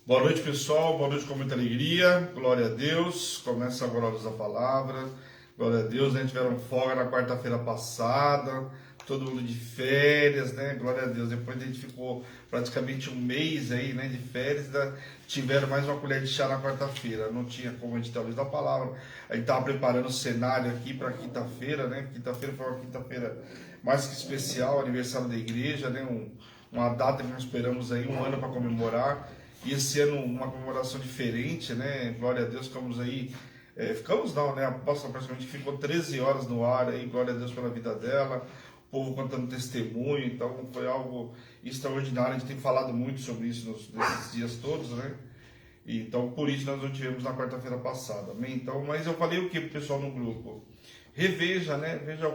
Boa noite, pessoal. Boa noite com muita alegria. Glória a Deus. Começa agora a luz da palavra. Glória a Deus. A gente tiveram folga na quarta-feira passada. Todo mundo de férias, né? Glória a Deus. Depois a gente ficou praticamente um mês aí, né? De férias. Tiveram mais uma colher de chá na quarta-feira. Não tinha como a gente ter a luz da palavra. A gente estava preparando o cenário aqui para quinta-feira, né? Quinta-feira foi uma quinta-feira mais que especial, aniversário da igreja, né? Uma data que nós esperamos aí, um ano para comemorar. E esse ano uma comemoração diferente, né? Glória a Deus, ficamos aí, ficamos não, né? A apóstola praticamente ficou 13 horas no ar aí, glória a Deus pela vida dela, o povo contando testemunho, então foi algo extraordinário, a gente tem falado muito sobre isso nesses dias todos, né? E, então por isso nós não tivemos na quarta-feira passada, amém? Então, mas eu falei o que pro pessoal no grupo? Reveja, né? Veja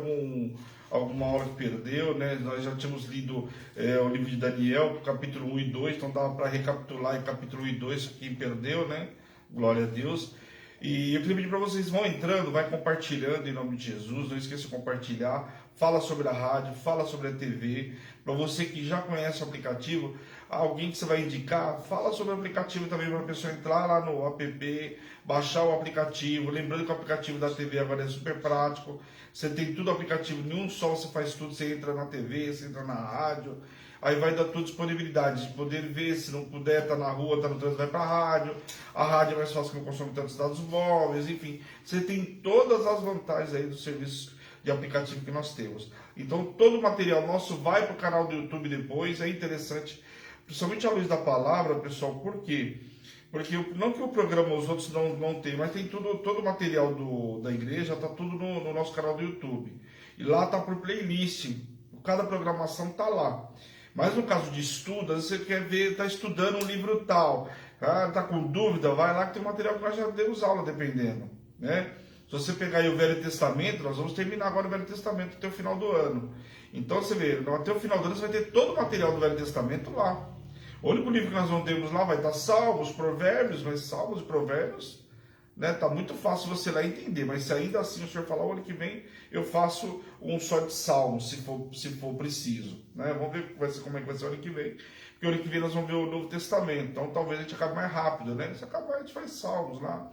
alguma aula que perdeu, né? Nós já tínhamos lido o livro de Daniel, capítulo 1 e 2, então dava para recapitular em capítulo 1 e 2 quem perdeu, né? Glória a Deus. E eu queria pedir para vocês, vão entrando, vai compartilhando em nome de Jesus, não esqueça de compartilhar, fala sobre a rádio, fala sobre a TV, para você que já conhece o aplicativo, alguém que você vai indicar, fala sobre o aplicativo também para a pessoa entrar lá no app, baixar o aplicativo, lembrando que o aplicativo da TV agora é super prático, você tem tudo aplicativo, em um só você faz tudo, você entra na TV, você entra na rádio, aí vai dar tua disponibilidade de poder ver, se não puder, tá na rua, tá no trânsito, vai para a rádio é mais fácil que não consome tantos dados móveis, enfim, você tem todas as vantagens aí do serviço de aplicativo que nós temos. Então todo o material nosso vai para o canal do YouTube depois, é interessante, principalmente à luz da palavra, pessoal, por quê? Porque não que o programa os outros não tem, mas tem todo o material da igreja, está tudo no nosso canal do YouTube. E lá está por playlist, cada programação está lá. Mas no caso de estudo, você quer ver, está estudando um livro tal, está com dúvida, vai lá que tem material que nós já demos aula, dependendo, né? Se você pegar aí o Velho Testamento, nós vamos terminar agora o Velho Testamento até o final do ano. Então você vê, até o final do ano você vai ter todo o material do Velho Testamento lá. O único livro que nós não temos lá vai estar Salmos, Provérbios, mas Salmos e Provérbios, né? Tá muito fácil você lá entender, mas se ainda assim o senhor falar, o ano que vem eu faço um só de Salmos, se for preciso, né? Vamos ver como é que vai ser o ano que vem, porque o ano que vem nós vamos ver o Novo Testamento, então talvez a gente acabe mais rápido, né? Se acabar a gente faz Salmos lá.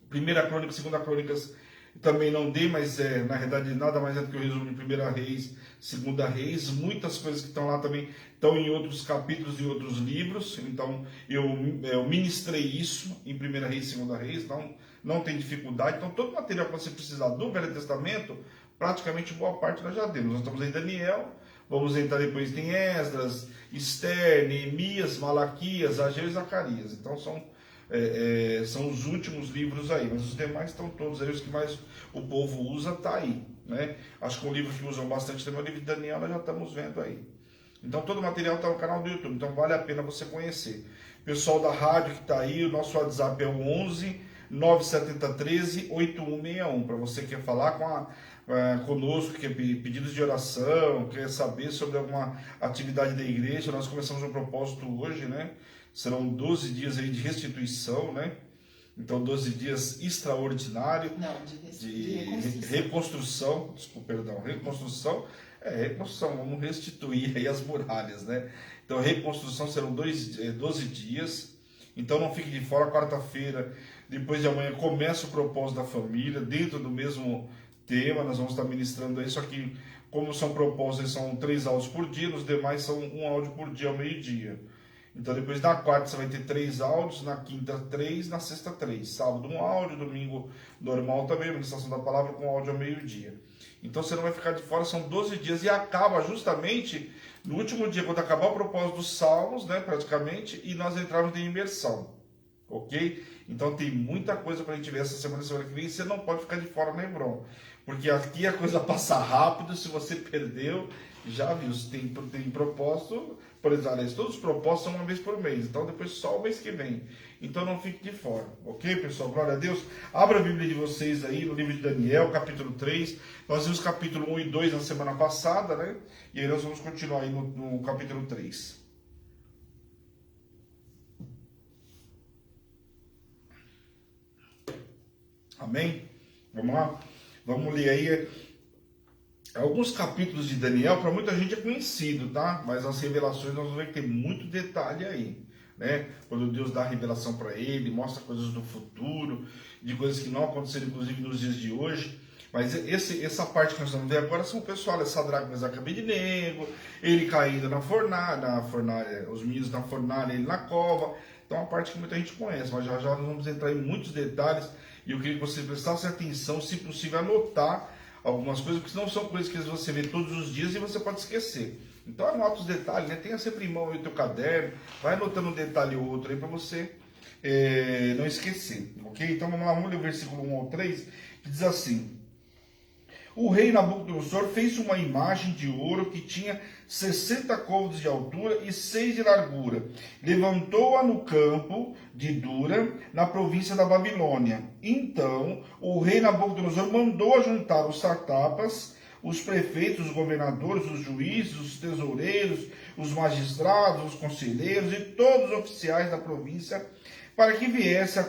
Primeira Crônica, Segunda Crônicas também não dei, mas na verdade nada mais é do que o resumo de Primeira Reis, Segunda Reis. Muitas coisas que estão lá também estão em outros capítulos e outros livros. Então eu ministrei isso em Primeira Reis, Segunda Reis. Não tem dificuldade. Então todo o material que você precisar do Velho Testamento, praticamente boa parte nós já temos. Nós estamos em Daniel, vamos entrar depois em Esdras, Esther, Neemias, Malaquias, Ageu e Zacarias. Então são os últimos livros aí, mas os demais estão todos aí, os que mais o povo usa, tá aí, né? Acho que um livro que usam bastante também é o livro de Daniel, nós já estamos vendo aí. Então todo o material está no canal do YouTube, então vale a pena você conhecer. Pessoal da rádio que está aí, o nosso WhatsApp é o 11 970 13 8161, para você que quer falar conosco, quer pedidos de oração, quer saber sobre alguma atividade da igreja. Nós começamos um propósito hoje, né? Serão 12 dias aí de restituição, né? Então 12 dias extraordinários de reconstrução, desculpa, perdão, reconstrução, vamos restituir aí as muralhas, né? Então reconstrução serão 12 dias, então não fique de fora. Quarta-feira, depois de amanhã, começa o propósito da família, dentro do mesmo tema, nós vamos estar ministrando aí, só que como são propósitos, são 3 áudios por dia, nos demais são 1 áudio por dia ao meio-dia. Então depois na quarta você vai ter 3 áudios, na quinta 3, na sexta 3. Sábado um áudio, domingo normal também, ministração da palavra com áudio ao meio-dia. Então você não vai ficar de fora, são 12 dias e acaba justamente no último dia, quando acabar o propósito dos salmos, né, praticamente, e nós entrarmos em imersão, ok? Então tem muita coisa para a gente ver essa semana que vem, e você não pode ficar de fora, né, Hebron? Porque aqui a coisa passa rápido, se você perdeu, já viu, tem propósito, por exemplo, todos os propósitos são uma vez por mês, então depois só o mês que vem. Então não fique de fora, ok, pessoal? Glória a Deus. Abra a Bíblia de vocês aí no livro de Daniel, capítulo 3. Nós vimos capítulo 1 e 2 na semana passada, né? E aí nós vamos continuar aí no capítulo 3. Amém? Vamos lá? Vamos ler aí alguns capítulos de Daniel. Para muita gente é conhecido, tá? Mas as revelações nós vamos ver que tem muito detalhe aí. né? Quando Deus dá a revelação para ele, mostra coisas do futuro, de coisas que não aconteceram inclusive nos dias de hoje. Mas essa parte que nós vamos ver agora são o pessoal, é Sadraque, Mesaque e Abednego, ele caindo na fornalha, os meninos na fornalha, ele na cova. Então é uma parte que muita gente conhece, mas já nós vamos entrar em muitos detalhes e eu queria que você prestasse atenção, se possível anotar algumas coisas, porque senão são coisas que você vê todos os dias e você pode esquecer. Então anota os detalhes, né? Tenha sempre em mão aí o teu caderno, vai anotando um detalhe ou outro aí para você não esquecer, ok? Então vamos lá, vamos ler o versículo 1 ao 3, que diz assim: o rei Nabucodonosor fez uma imagem de ouro que tinha 60 côvados de altura e 6 de largura. Levantou-a no campo de Dura, na província da Babilônia. Então, o rei Nabucodonosor mandou juntar os satrapas, os prefeitos, os governadores, os juízes, os tesoureiros, os magistrados, os conselheiros e todos os oficiais da província, para que viesse a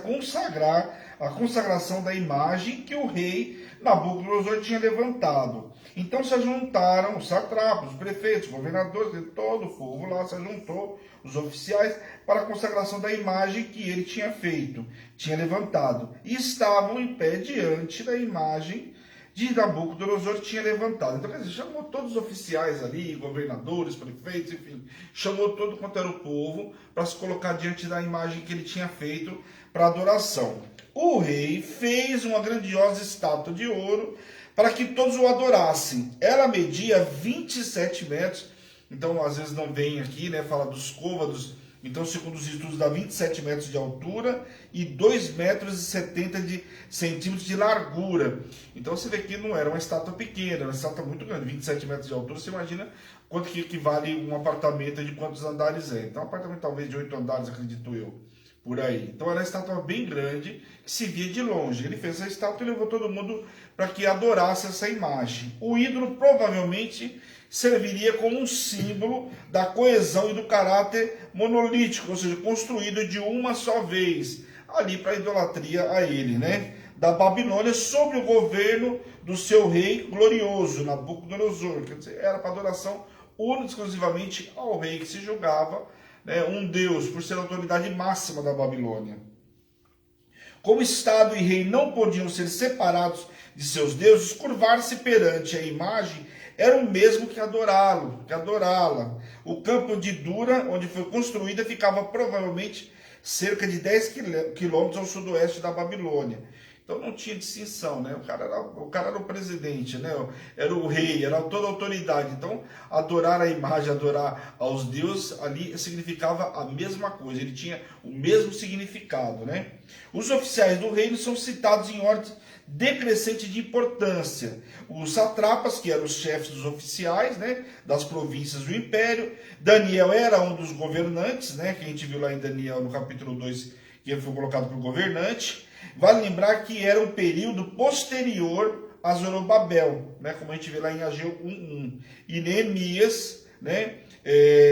consagração da imagem que o rei Nabucodonosor tinha levantado. Então se juntaram os satrapas, os prefeitos, os governadores, todo o povo lá se juntou, os oficiais, para a consagração da imagem que ele tinha feito, tinha levantado. E estavam em pé diante da imagem de Nabucodonosor tinha levantado. Então, quer dizer, chamou todos os oficiais ali, governadores, prefeitos, enfim, chamou todo quanto era o povo para se colocar diante da imagem que ele tinha feito para adoração. O rei fez uma grandiosa estátua de ouro para que todos o adorassem. Ela media 27 metros, então às vezes não vem aqui, né, fala dos côvados. Então, segundo os estudos, dá 27 metros de altura e 2 metros e 70 centímetros de largura. Então, você vê que não era uma estátua pequena, era uma estátua muito grande. 27 metros de altura, você imagina quanto que equivale um apartamento, de quantos andares é. Então, um apartamento talvez de 8 andares, acredito eu, por aí. Então, era uma estátua bem grande, que se via de longe. Ele fez essa estátua e levou todo mundo para que adorasse essa imagem. O ídolo provavelmente serviria como um símbolo da coesão e do caráter monolítico, ou seja, construído de uma só vez, ali para a idolatria a ele, né? Da Babilônia, sob o governo do seu rei glorioso, Nabucodonosor. Quer dizer, era para adoração única e exclusivamente ao rei, que se julgava, né, um deus, por ser a autoridade máxima da Babilônia. Como Estado e rei não podiam ser separados de seus deuses, curvar-se perante a imagem era o mesmo que adorá-la. O campo de Dura, onde foi construída, ficava provavelmente cerca de 10 quilômetros ao sudoeste da Babilônia. Então não tinha distinção, né? O cara era o presidente, né? Era o rei, era toda a autoridade. Então, adorar a imagem, adorar aos deuses, ali significava a mesma coisa, ele tinha o mesmo significado, né? Os oficiais do reino são citados em ordem decrescente de importância. Os satrapas, que eram os chefes dos oficiais, né, das províncias do império. Daniel era um dos governantes, né, que a gente viu lá em Daniel no capítulo 2, que ele foi colocado por governante. Vale lembrar que era um período posterior a Zorobabel, né, como a gente vê lá em Ageu 1:1. E Neemias, né,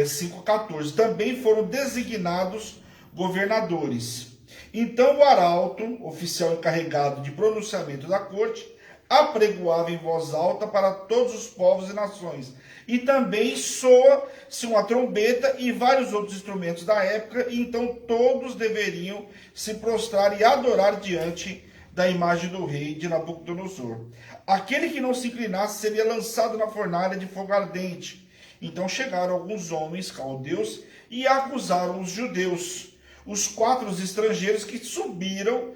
5:14. Também foram designados governadores. Então o arauto, oficial encarregado de pronunciamento da corte, apregoava em voz alta para todos os povos e nações. E também soa-se uma trombeta e vários outros instrumentos da época, e então todos deveriam se prostrar e adorar diante da imagem do rei de Nabucodonosor. Aquele que não se inclinasse seria lançado na fornalha de fogo ardente. Então chegaram alguns homens caldeus e acusaram os judeus, os 4 estrangeiros que subiram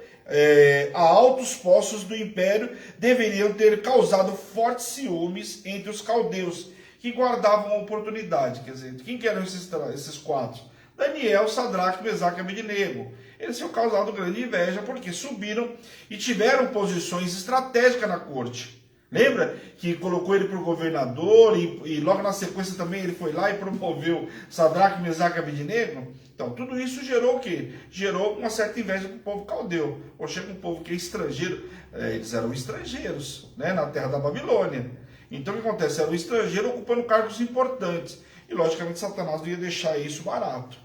a altos postos do império, deveriam ter causado fortes ciúmes entre os caldeus, que guardavam a oportunidade. Quer dizer, quem que eram esses 4? Daniel, Sadraque, Mesaque e Abednego. Eles tinham causado grande inveja porque subiram e tiveram posições estratégicas na corte. Lembra que colocou ele para o governador e logo na sequência também ele foi lá e promoveu Sadraque, Mesaque e Abednego? Então, tudo isso gerou o quê? Gerou uma certa inveja para o povo caldeu. Ou chega um povo que é estrangeiro, eles eram estrangeiros, né, na terra da Babilônia. Então, o que acontece? Era um estrangeiro ocupando cargos importantes. E, logicamente, Satanás não ia deixar isso barato.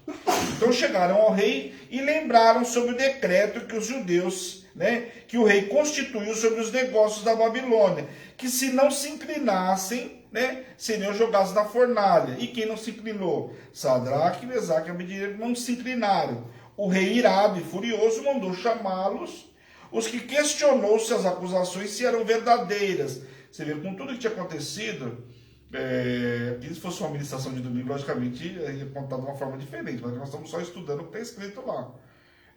Então, chegaram ao rei e lembraram sobre o decreto que os judeus, né, que o rei constituiu sobre os negócios da Babilônia, que se não se inclinassem, né, seriam jogados na fornalha. E quem não se inclinou? Sadraque, Mesaque e Abednego não se inclinaram. O rei, irado e furioso, mandou chamá-los, os que questionou se as acusações se eram verdadeiras. Você vê, com tudo que tinha acontecido, que se fosse uma ministração de domingo, logicamente, ia contar de uma forma diferente, mas nós estamos só estudando o que está escrito lá.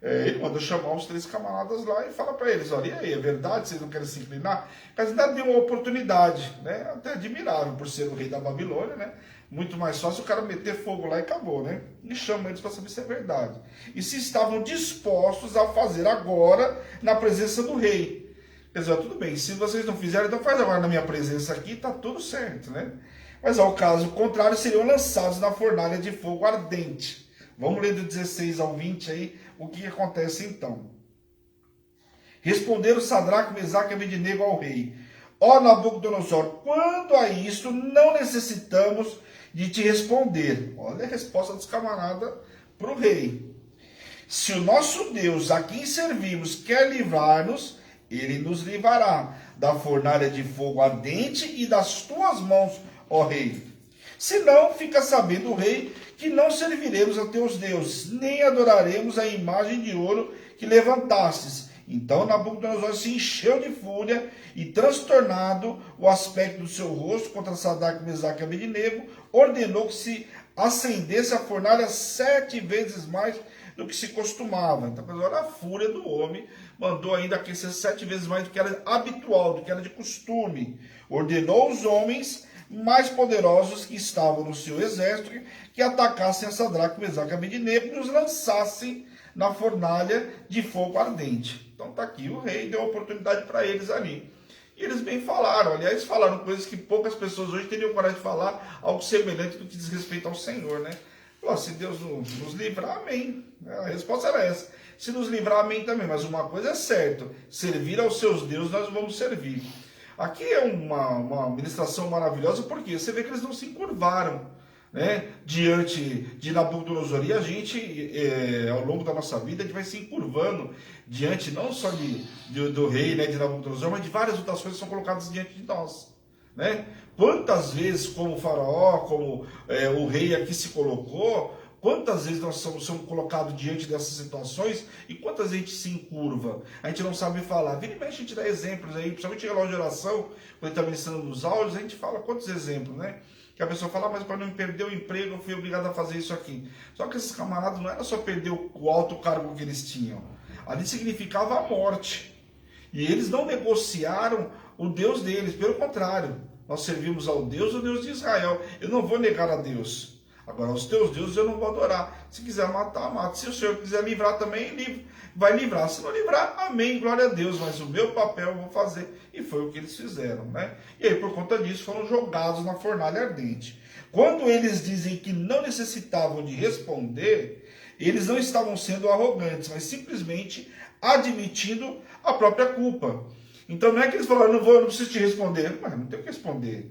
Ele mandou chamar os 3 camaradas lá e fala para eles, olha, e aí, é verdade, vocês não querem se inclinar? Mas ainda deu uma oportunidade, né? Até admirável por ser o rei da Babilônia, né? Muito mais fácil o cara meter fogo lá e acabou, né? E chama eles para saber se é verdade. E se estavam dispostos a fazer agora na presença do rei. Quer dizer, tudo bem, se vocês não fizerem, então faz agora na minha presença aqui, tá tudo certo, né? Mas ao caso contrário, seriam lançados na fornalha de fogo ardente. Vamos ler do 16 ao 20 aí, o que acontece então. Responderam Sadraque, Mesaque e Abednego ao rei: ó Nabucodonosor, quanto a isso, não necessitamos de te responder. Olha a resposta dos camaradas para o rei. Se o nosso Deus, a quem servimos, quer livrar-nos, ele nos livrará da fornalha de fogo ardente e das tuas mãos, ó rei. Se não, fica sabendo o rei que não serviremos a teus deuses, nem adoraremos a imagem de ouro que levantastes. Então Nabucodonosor se encheu de fúria e, transtornado o aspecto do seu rosto contra Sadraque, Mesaque e Abednego, ordenou que se acendesse a fornalha 7 vezes mais do que se costumava. Então, olha a fúria do homem, mandou ainda aquecer 7 vezes mais do que era habitual, do que era de costume. Ordenou os homens mais poderosos que estavam no seu exército que atacassem a Sadraque, Mesaque e Abednego e os lançassem na fornalha de fogo ardente. Então está aqui, o rei deu oportunidade para eles ali. E eles bem falaram, aliás, falaram coisas que poucas pessoas hoje teriam coragem de falar, algo semelhante do que diz respeito ao Senhor, né? Se Deus nos livrar, amém. A resposta era essa. Se nos livrar, amém também. Mas uma coisa é certa, servir aos seus deuses nós vamos servir. Aqui é uma ministração maravilhosa, porque você vê que eles não se encurvaram, né, diante de Nabucodonosor. E a gente, ao longo da nossa vida, a gente vai se encurvando diante não só do rei, né, de Nabucodonosor, mas de várias outras coisas que são colocadas diante de nós. Né? Quantas vezes, como o faraó, como o rei aqui se colocou, quantas vezes nós somos colocados diante dessas situações e quantas vezes a gente se encurva? A gente não sabe falar. Vira e mexe, a gente dá exemplos aí, principalmente em relógio de oração, quando a gente está ministrando nos áudios, a gente fala quantos exemplos, né? Que a pessoa fala, mas para não perder o emprego, eu fui obrigado a fazer isso aqui. Só que esses camaradas não era só perder o alto cargo que eles tinham. Ali significava a morte. E eles não negociaram o Deus deles, pelo contrário. Nós servimos ao Deus, o Deus de Israel. Eu não vou negar a Deus. Agora, os teus deuses eu não vou adorar. Se quiser matar, mata. Se o Senhor quiser livrar também, vai livrar. Se não livrar, amém, glória a Deus. Mas o meu papel eu vou fazer. E foi o que eles fizeram, né? E aí, por conta disso, foram jogados na fornalha ardente. Quando eles dizem que não necessitavam de responder, eles não estavam sendo arrogantes, mas simplesmente admitindo a própria culpa. Então não é que eles falaram, não preciso te responder. Mas não tenho o que responder.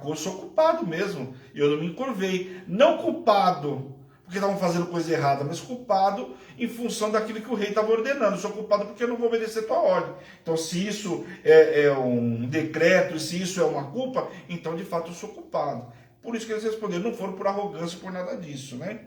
Eu sou culpado mesmo. Eu não me encurvei. Não culpado porque estavam fazendo coisa errada, mas culpado em função daquilo que o rei estava ordenando. Eu sou culpado porque eu não vou obedecer tua ordem. Então se isso é um decreto, se isso é uma culpa, então de fato eu sou culpado. Por isso que eles responderam, não foram por arrogância, por nada disso, né?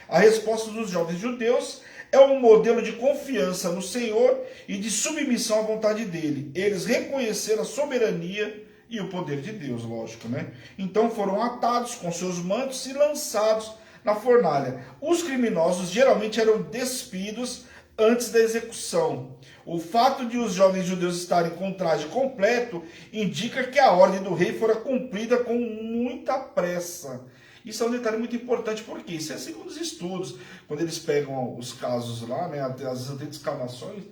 A resposta dos jovens judeus é um modelo de confiança no Senhor e de submissão à vontade dele. Eles reconheceram a soberania e o poder de Deus, lógico, né? Então foram atados com seus mantos e lançados na fornalha. Os criminosos geralmente eram despidos antes da execução. O fato de os jovens judeus estarem com traje completo indica que a ordem do rei fora cumprida com muita pressa. Isso é um detalhe muito importante, porque isso é segundo os estudos. Quando eles pegam os casos lá, né, às vezes até de escavações,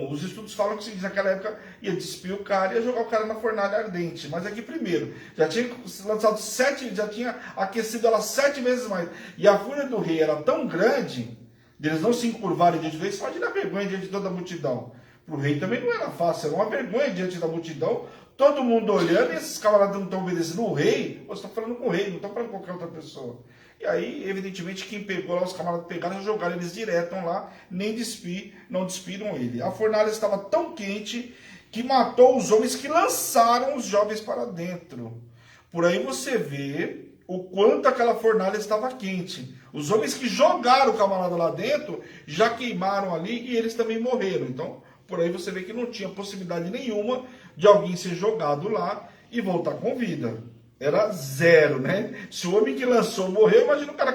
os estudos falam que naquela época ia despir o cara e ia jogar o cara na fornalha ardente. Mas aqui primeiro, já tinha lançado 7, já tinha aquecido ela 7 vezes mais. E a fúria do rei era tão grande, eles não se encurvarem diante do rei, só de dar vergonha diante de toda a multidão. Para o rei também não era fácil, era uma vergonha diante da multidão, todo mundo olhando e esses camaradas não estão obedecendo o rei, você está falando com o rei, não está falando com qualquer outra pessoa. E aí, evidentemente, quem pegou lá, os camaradas pegaram e jogaram eles direto lá, nem não despiram ele. A fornalha estava tão quente que matou os homens que lançaram os jovens para dentro. Por aí você vê o quanto aquela fornalha estava quente. Os homens que jogaram o camarada lá dentro já queimaram ali e eles também morreram. Então, por aí você vê que não tinha possibilidade nenhuma de alguém ser jogado lá e voltar com vida. Era zero, né? Se o homem que lançou morreu, imagina o cara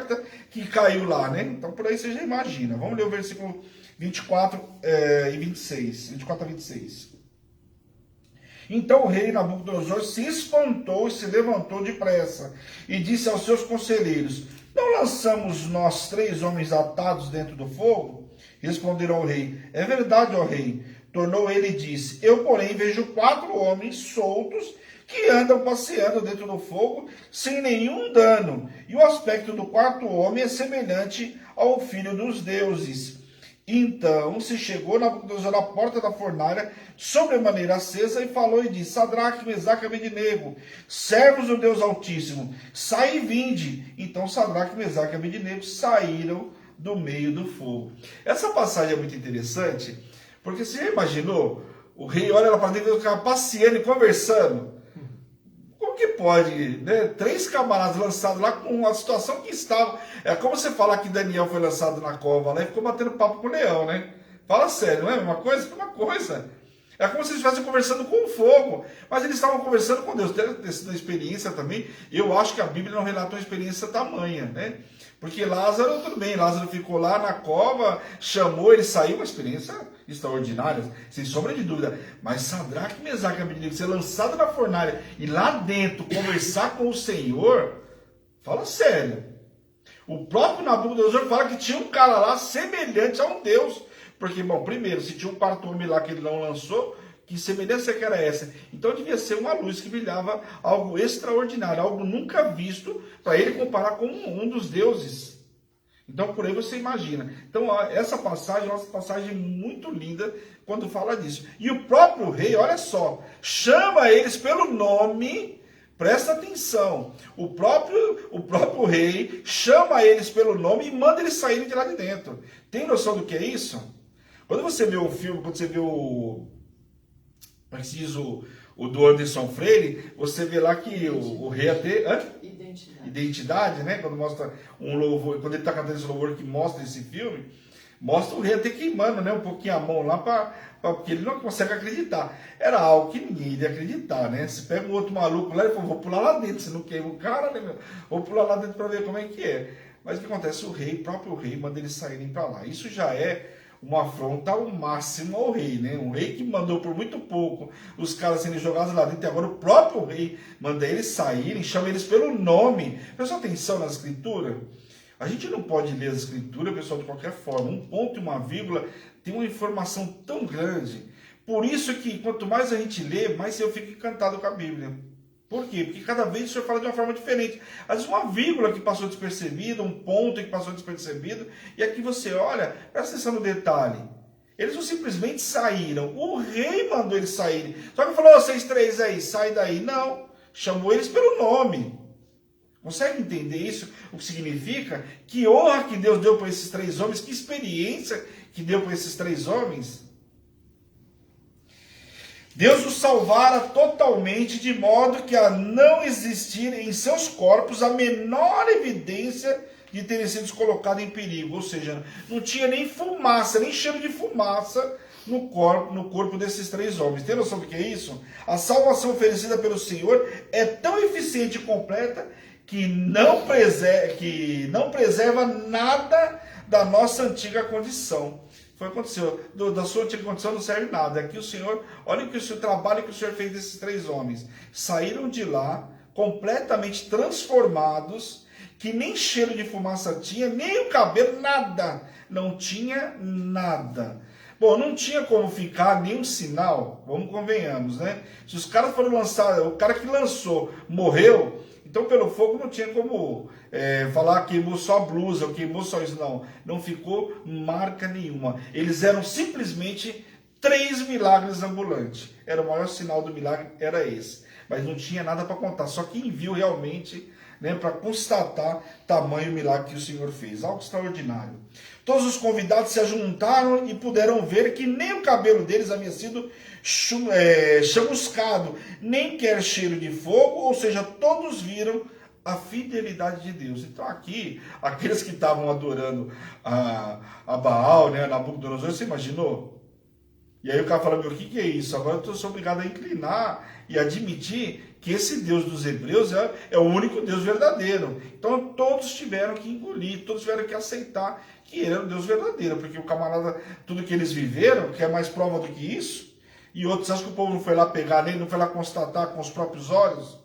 que caiu lá, né? Então, por aí você já imagina. Vamos ler o versículo 24 e 26. 24 a 26. Então o rei Nabucodonosor se espantou e se levantou depressa e disse aos seus conselheiros: não lançamos nós 3 homens atados dentro do fogo? Responderam ao rei: é verdade, ó rei. Tornou ele e disse: eu, porém, vejo 4 homens soltos que andam passeando dentro do fogo sem nenhum dano. E o aspecto do 4º homem é semelhante ao filho dos deuses. Então se chegou Nabucodonosor à porta da fornalha, sobremaneira acesa, e falou e disse: Sadraque, Mesaque e Abednego, servos do Deus Altíssimo, sai e vinde. Então Sadraque, Mesaque e Abednego saíram do meio do fogo. Essa passagem é muito interessante, porque você já imaginou? O rei olha lá para dentro e fica passeando e conversando. Como que pode, né? 3 camaradas lançados lá com a situação que estava. É como você falar que Daniel foi lançado na cova lá e ficou batendo papo com o leão, né? Fala sério, não é a mesma coisa? É uma coisa. É como se eles estivessem conversando com o fogo. Mas eles estavam conversando com Deus. Tendo essa experiência também, eu acho que a Bíblia não relata uma experiência tamanha, né? Porque Lázaro, tudo bem, Lázaro ficou lá na cova, chamou, ele saiu, uma experiência extraordinária, sem sombra de dúvida. Mas Sadraque, Mesaque e Abednego ser lançado na fornalha e lá dentro conversar com o Senhor, fala sério. O próprio Nabucodonosor fala que tinha um cara lá semelhante a um Deus. Porque, bom, primeiro, se tinha um 4º homem lá que ele não lançou, que semelhança que era essa? Então devia ser uma luz que brilhava, algo extraordinário, algo nunca visto, para ele comparar com um dos deuses. Então por aí você imagina. Então essa passagem é uma passagem muito linda quando fala disso. E o próprio rei, olha só, chama eles pelo nome, presta atenção. O próprio rei chama eles pelo nome e manda eles saírem de lá de dentro. Tem noção do que é isso? Quando você vê o filme, quando você vê o do Anderson Freire, você vê lá que o rei até... Identidade, né? Quando mostra um louvor, quando ele está cantando esse louvor que mostra esse filme, mostra o rei até queimando, né? Um pouquinho a mão lá, porque ele não consegue acreditar. Era algo que ninguém iria acreditar, né? Se pega um outro maluco lá e fala: vou pular lá dentro, se não queima o cara, né, meu? Vou pular lá dentro para ver como é que é. Mas o que acontece? O próprio rei, manda eles saírem para lá. Isso já é uma afronta ao máximo ao rei, né? Um rei que mandou por muito pouco os caras serem jogados lá dentro, e agora o próprio rei manda eles saírem, chama eles pelo nome. Presta atenção na escritura. A gente não pode ler a escritura, pessoal, de qualquer forma. Um ponto e uma vírgula tem uma informação tão grande. Por isso que quanto mais a gente lê, mais eu fico encantado com a Bíblia. Por quê? Porque cada vez o Senhor fala de uma forma diferente. Às vezes uma vírgula que passou despercebida, um ponto que passou despercebido, e aqui você olha, presta atenção no detalhe. Eles não simplesmente saíram, o rei mandou eles saírem. Só que falou: vocês 3 aí, sai daí. Não, chamou eles pelo nome. Consegue entender isso? O que significa? Que honra que Deus deu para esses 3 homens, que experiência que deu para esses 3 homens. Deus os salvara totalmente, de modo que a não existir em seus corpos a menor evidência de terem sido colocados em perigo. Ou seja, não tinha nem fumaça, nem cheiro de fumaça no corpo desses 3 homens. Tem noção do que é isso? A salvação oferecida pelo Senhor é tão eficiente e completa que não preserva nada da nossa antiga condição. Foi o que aconteceu. Da sua antiga condição não serve nada. Aqui o Senhor, olha o trabalho que o Senhor fez desses 3 homens. Saíram de lá completamente transformados, que nem cheiro de fumaça tinha, nem o cabelo, nada. Não tinha nada. Bom, não tinha como ficar nenhum sinal, vamos convenhamos, né? Se os caras foram lançados, o cara que lançou morreu, então pelo fogo não tinha como falar que queimou só a blusa, ou queimou só isso, não. Não ficou marca nenhuma. Eles eram simplesmente 3 milagres ambulantes. Era o maior sinal do milagre, era esse. Mas não tinha nada para contar, só quem viu realmente, né, para constatar tamanho milagre que o Senhor fez, algo extraordinário. Todos os convidados se ajuntaram e puderam ver que nem o cabelo deles havia sido chamuscado, nem quer cheiro de fogo, ou seja, todos viram a fidelidade de Deus. Então aqui, aqueles que estavam adorando a Baal, né, Nabucodonosor, você imaginou? E aí o cara fala, meu, o que é isso? Agora eu sou obrigado a inclinar e admitir que esse Deus dos hebreus é o único Deus verdadeiro. Então todos tiveram que engolir, todos tiveram que aceitar que ele era o Deus verdadeiro, porque o camarada, tudo que eles viveram, quer mais prova do que isso? E outros acham que o povo não foi lá pegar nele, não foi lá constatar com os próprios olhos?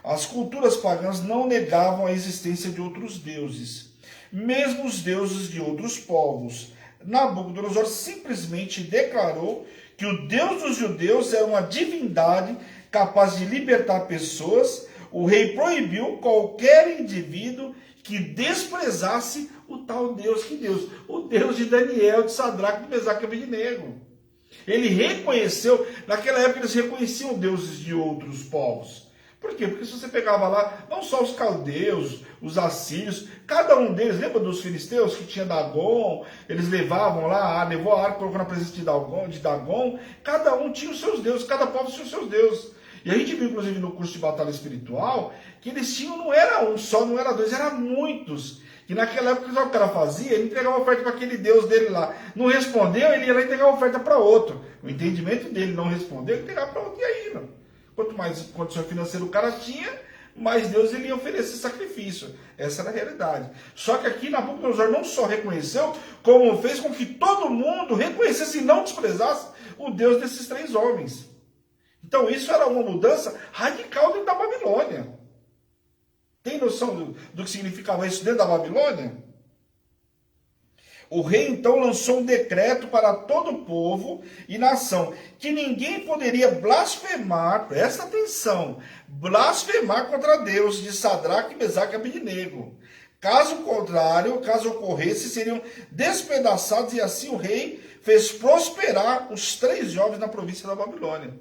As culturas pagãs não negavam a existência de outros deuses, mesmo os deuses de outros povos. Nabucodonosor simplesmente declarou que o Deus dos judeus era uma divindade capaz de libertar pessoas. O rei proibiu qualquer indivíduo que desprezasse o tal Deus. Que Deus? O Deus de Daniel, de Sadraque, de Mesaque e Abednego. Ele reconheceu, naquela época eles reconheciam deuses de outros povos. Por quê? Porque se você pegava lá, não só os caldeus, os assírios, cada um deles, lembra dos filisteus que tinha Dagon? Eles levavam lá, levou a arca, colocou na presença de Dagon, cada um tinha os seus deuses, cada povo tinha os seus deuses. E a gente viu, inclusive, no curso de batalha espiritual, que eles tinham, não era um só, não era dois, era muitos. Que naquela época, o cara fazia, ele entregava a oferta para aquele Deus dele lá. Não respondeu, ele ia lá e entregava a oferta para outro. O entendimento dele não respondeu, ele entregava para outro e aí, não. Quanto mais condição financeira o cara tinha, mais Deus ele ia oferecer sacrifício. Essa era a realidade. Só que aqui Nabucodonosor não só reconheceu, como fez com que todo mundo reconhecesse e não desprezasse o Deus desses três homens. Então isso era uma mudança radical dentro da Babilônia. Tem noção do que significava isso dentro da Babilônia? O rei então lançou um decreto para todo o povo e nação, que ninguém poderia blasfemar, presta atenção, blasfemar contra Deus de Sadraque, Mesaque e Abednego. Caso contrário, caso ocorresse, seriam despedaçados, e assim o rei fez prosperar os três jovens na província da Babilônia.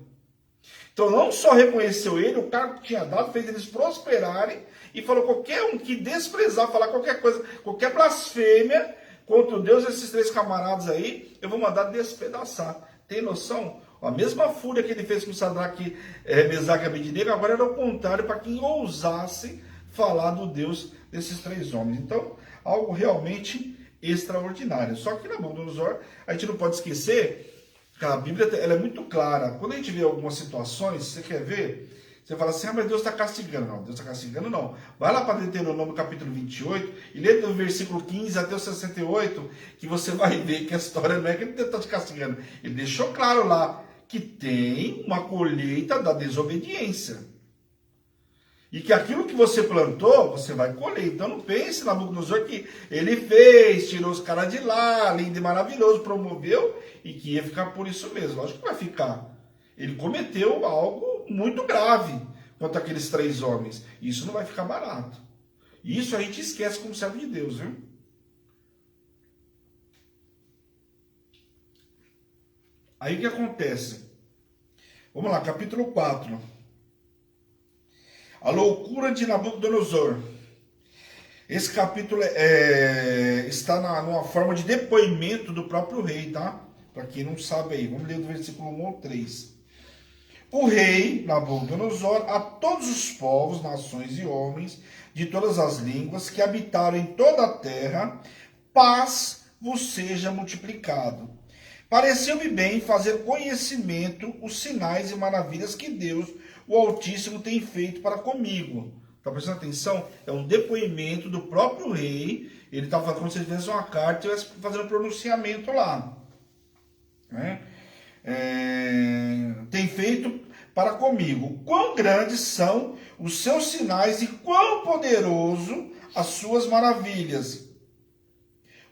Então não só reconheceu ele, o cargo que tinha dado, fez eles prosperarem, e falou, qualquer um que desprezar, falar qualquer coisa, qualquer blasfêmia contra o Deus desses três camaradas aí, eu vou mandar despedaçar. Tem noção? A mesma fúria que ele fez com Sadraque, Mesaque e Abednego, agora era o contrário para quem ousasse falar do Deus desses três homens. Então, algo realmente extraordinário. Só que Nabucodonosor, a gente não pode esquecer que a Bíblia ela é muito clara. Quando a gente vê algumas situações, você quer ver, você fala assim, mas Deus está castigando. Não, Deus está castigando não. Vai lá para Deuteronômio capítulo 28 e lê do versículo 15 até o 68, que você vai ver que a história não é que ele está te castigando. Ele deixou claro lá que tem uma colheita da desobediência. E que aquilo que você plantou, você vai colher. Então não pense, Nabucodonosor, que ele fez, tirou os caras de lá, lindo e maravilhoso, promoveu, e que ia ficar por isso mesmo. Lógico que vai ficar. Ele cometeu algo muito grave contra aqueles três homens. Isso não vai ficar barato. Isso a gente esquece como servo de Deus, viu? Aí o que acontece? Vamos lá, capítulo 4. A loucura de Nabucodonosor. Esse capítulo está numa forma de depoimento do próprio rei, tá? Para quem não sabe aí, vamos ler do versículo 1 ao 3. O rei Nabucodonosor, a todos os povos, nações e homens, de todas as línguas, que habitaram em toda a terra, paz vos seja multiplicado. Pareceu-me bem fazer conhecimento os sinais e maravilhas que Deus, o Altíssimo, tem feito para comigo. Está prestando atenção? É um depoimento do próprio rei. Ele está fazendo como se tivesse uma carta e estivesse fazendo um pronunciamento lá. Né? Tem feito para comigo. Quão grandes são os seus sinais e quão poderoso as suas maravilhas.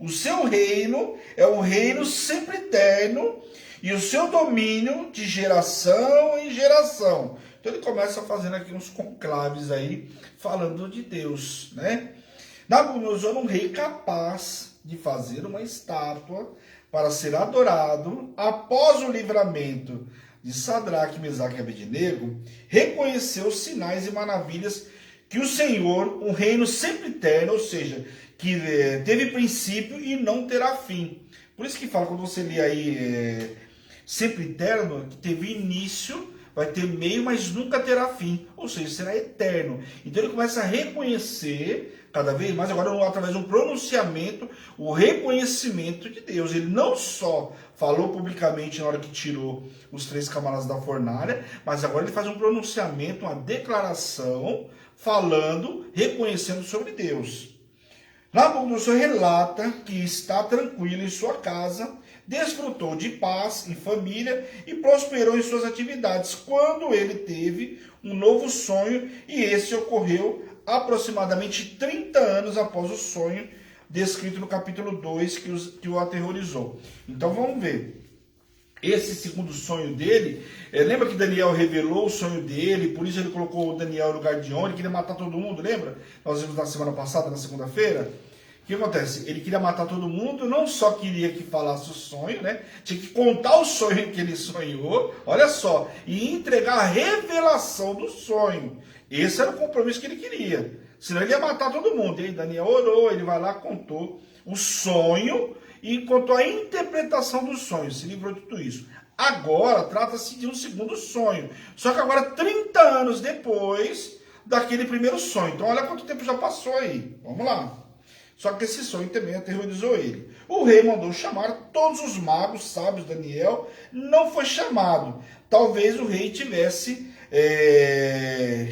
O seu reino é um reino sempre eterno e o seu domínio de geração em geração. Então ele começa fazendo aqui uns conclaves aí, falando de Deus, né? Nabucodonosor é um rei capaz de fazer uma estátua para ser adorado. Após o livramento de Sadraque, Mesaque e Abednego, reconheceu os sinais e maravilhas que o Senhor, um reino sempre eterno, ou seja, que teve princípio e não terá fim. Por isso que fala, quando você lê aí sempre eterno, que teve início, vai ter meio, mas nunca terá fim. Ou seja, será eterno. Então ele começa a reconhecer cada vez mais, agora através de um pronunciamento, o reconhecimento de Deus. Ele não só falou publicamente na hora que tirou os 3 camaradas da fornalha, mas agora ele faz um pronunciamento, uma declaração, falando, reconhecendo sobre Deus. Nabucodonosor relata que está tranquilo em sua casa, desfrutou de paz em família e prosperou em suas atividades, quando ele teve um novo sonho, e esse ocorreu aproximadamente 30 anos após o sonho descrito no capítulo 2 que o aterrorizou. Então vamos ver. Esse segundo sonho dele, lembra que Daniel revelou o sonho dele, por isso ele colocou o Daniel no lugar de honra, ele queria matar todo mundo, lembra? Nós vimos na semana passada, na segunda-feira. O que acontece? Ele queria matar todo mundo, não só queria que falasse o sonho, né? Tinha que contar o sonho que ele sonhou, olha só, e entregar a revelação do sonho. Esse era o compromisso que ele queria. Senão ele ia matar todo mundo. E aí Daniel orou, ele vai lá, contou o sonho, e contou a interpretação dos sonhos, se livrou de tudo isso. Agora, trata-se de um segundo sonho. Só que agora, 30 anos depois daquele primeiro sonho. Então, olha quanto tempo já passou aí. Vamos lá. Só que esse sonho também aterrorizou ele. O rei mandou chamar todos os magos, sábios, Daniel não foi chamado. Talvez o rei tivesse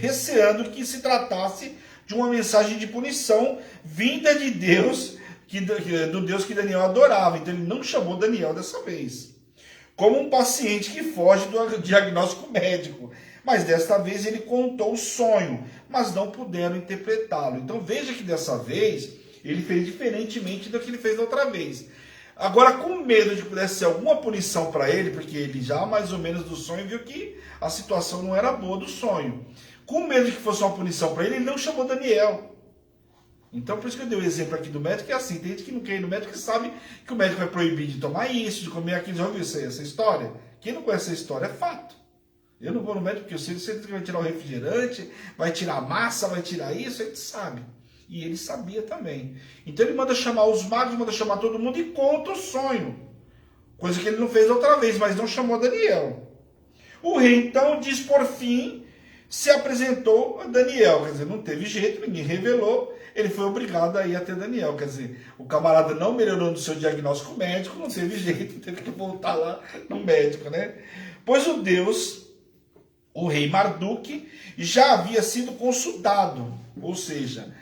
receando que se tratasse de uma mensagem de punição vinda de Deus, do Deus que Daniel adorava. Então ele não chamou Daniel dessa vez. Como um paciente que foge do diagnóstico médico. Mas desta vez ele contou o sonho, mas não puderam interpretá-lo. Então veja que dessa vez ele fez diferentemente do que ele fez da outra vez. Agora, com medo de que pudesse ser alguma punição para ele, porque ele já mais ou menos do sonho viu que a situação não era boa do sonho. Com medo de que fosse uma punição para ele não chamou Daniel. Então, por isso que eu dei o exemplo aqui do médico, que é assim, tem gente que não quer ir no médico que sabe que o médico vai proibir de tomar isso, de comer aquilo. Já ouviu essa história? Quem não conhece essa história é fato. Eu não vou no médico porque eu sei que vai tirar o refrigerante, vai tirar a massa, vai tirar isso, a gente sabe. E ele sabia também. Então ele manda chamar os magos, manda chamar todo mundo e conta o sonho. Coisa que ele não fez outra vez, mas não chamou Daniel. O rei então diz por fim, se apresentou a Daniel. Quer dizer, não teve jeito, ninguém revelou. Ele foi obrigado a ir até Daniel. Quer dizer, o camarada não melhorou no seu diagnóstico médico, não teve jeito, teve que voltar lá no médico, né? Pois o rei Marduk, já havia sido consultado. Ou seja,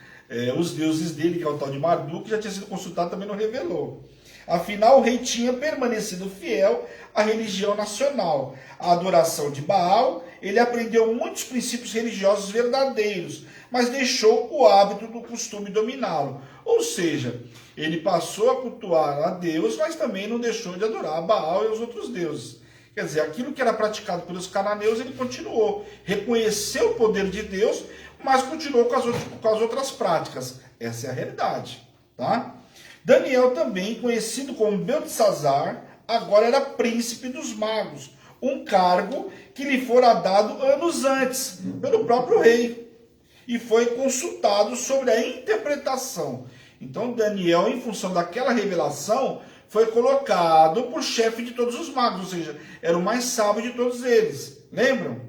os deuses dele, que é o tal de Marduk, já tinha sido consultado, também não revelou. Afinal, o rei tinha permanecido fiel à religião nacional, à adoração de Baal. Ele aprendeu muitos princípios religiosos verdadeiros, mas deixou o hábito do costume dominá-lo. Ou seja, ele passou a cultuar a Deus, mas também não deixou de adorar a Baal e os outros deuses. Quer dizer, aquilo que era praticado pelos cananeus, ele continuou. Reconheceu o poder de Deus, mas continuou com as outras práticas. Essa é a realidade, tá? Daniel também, conhecido como Beltesazar, agora era príncipe dos magos, um cargo que lhe fora dado anos antes, pelo próprio rei, e foi consultado sobre a interpretação. Então Daniel, em função daquela revelação, foi colocado por chefe de todos os magos, ou seja, era o mais sábio de todos eles. Lembram?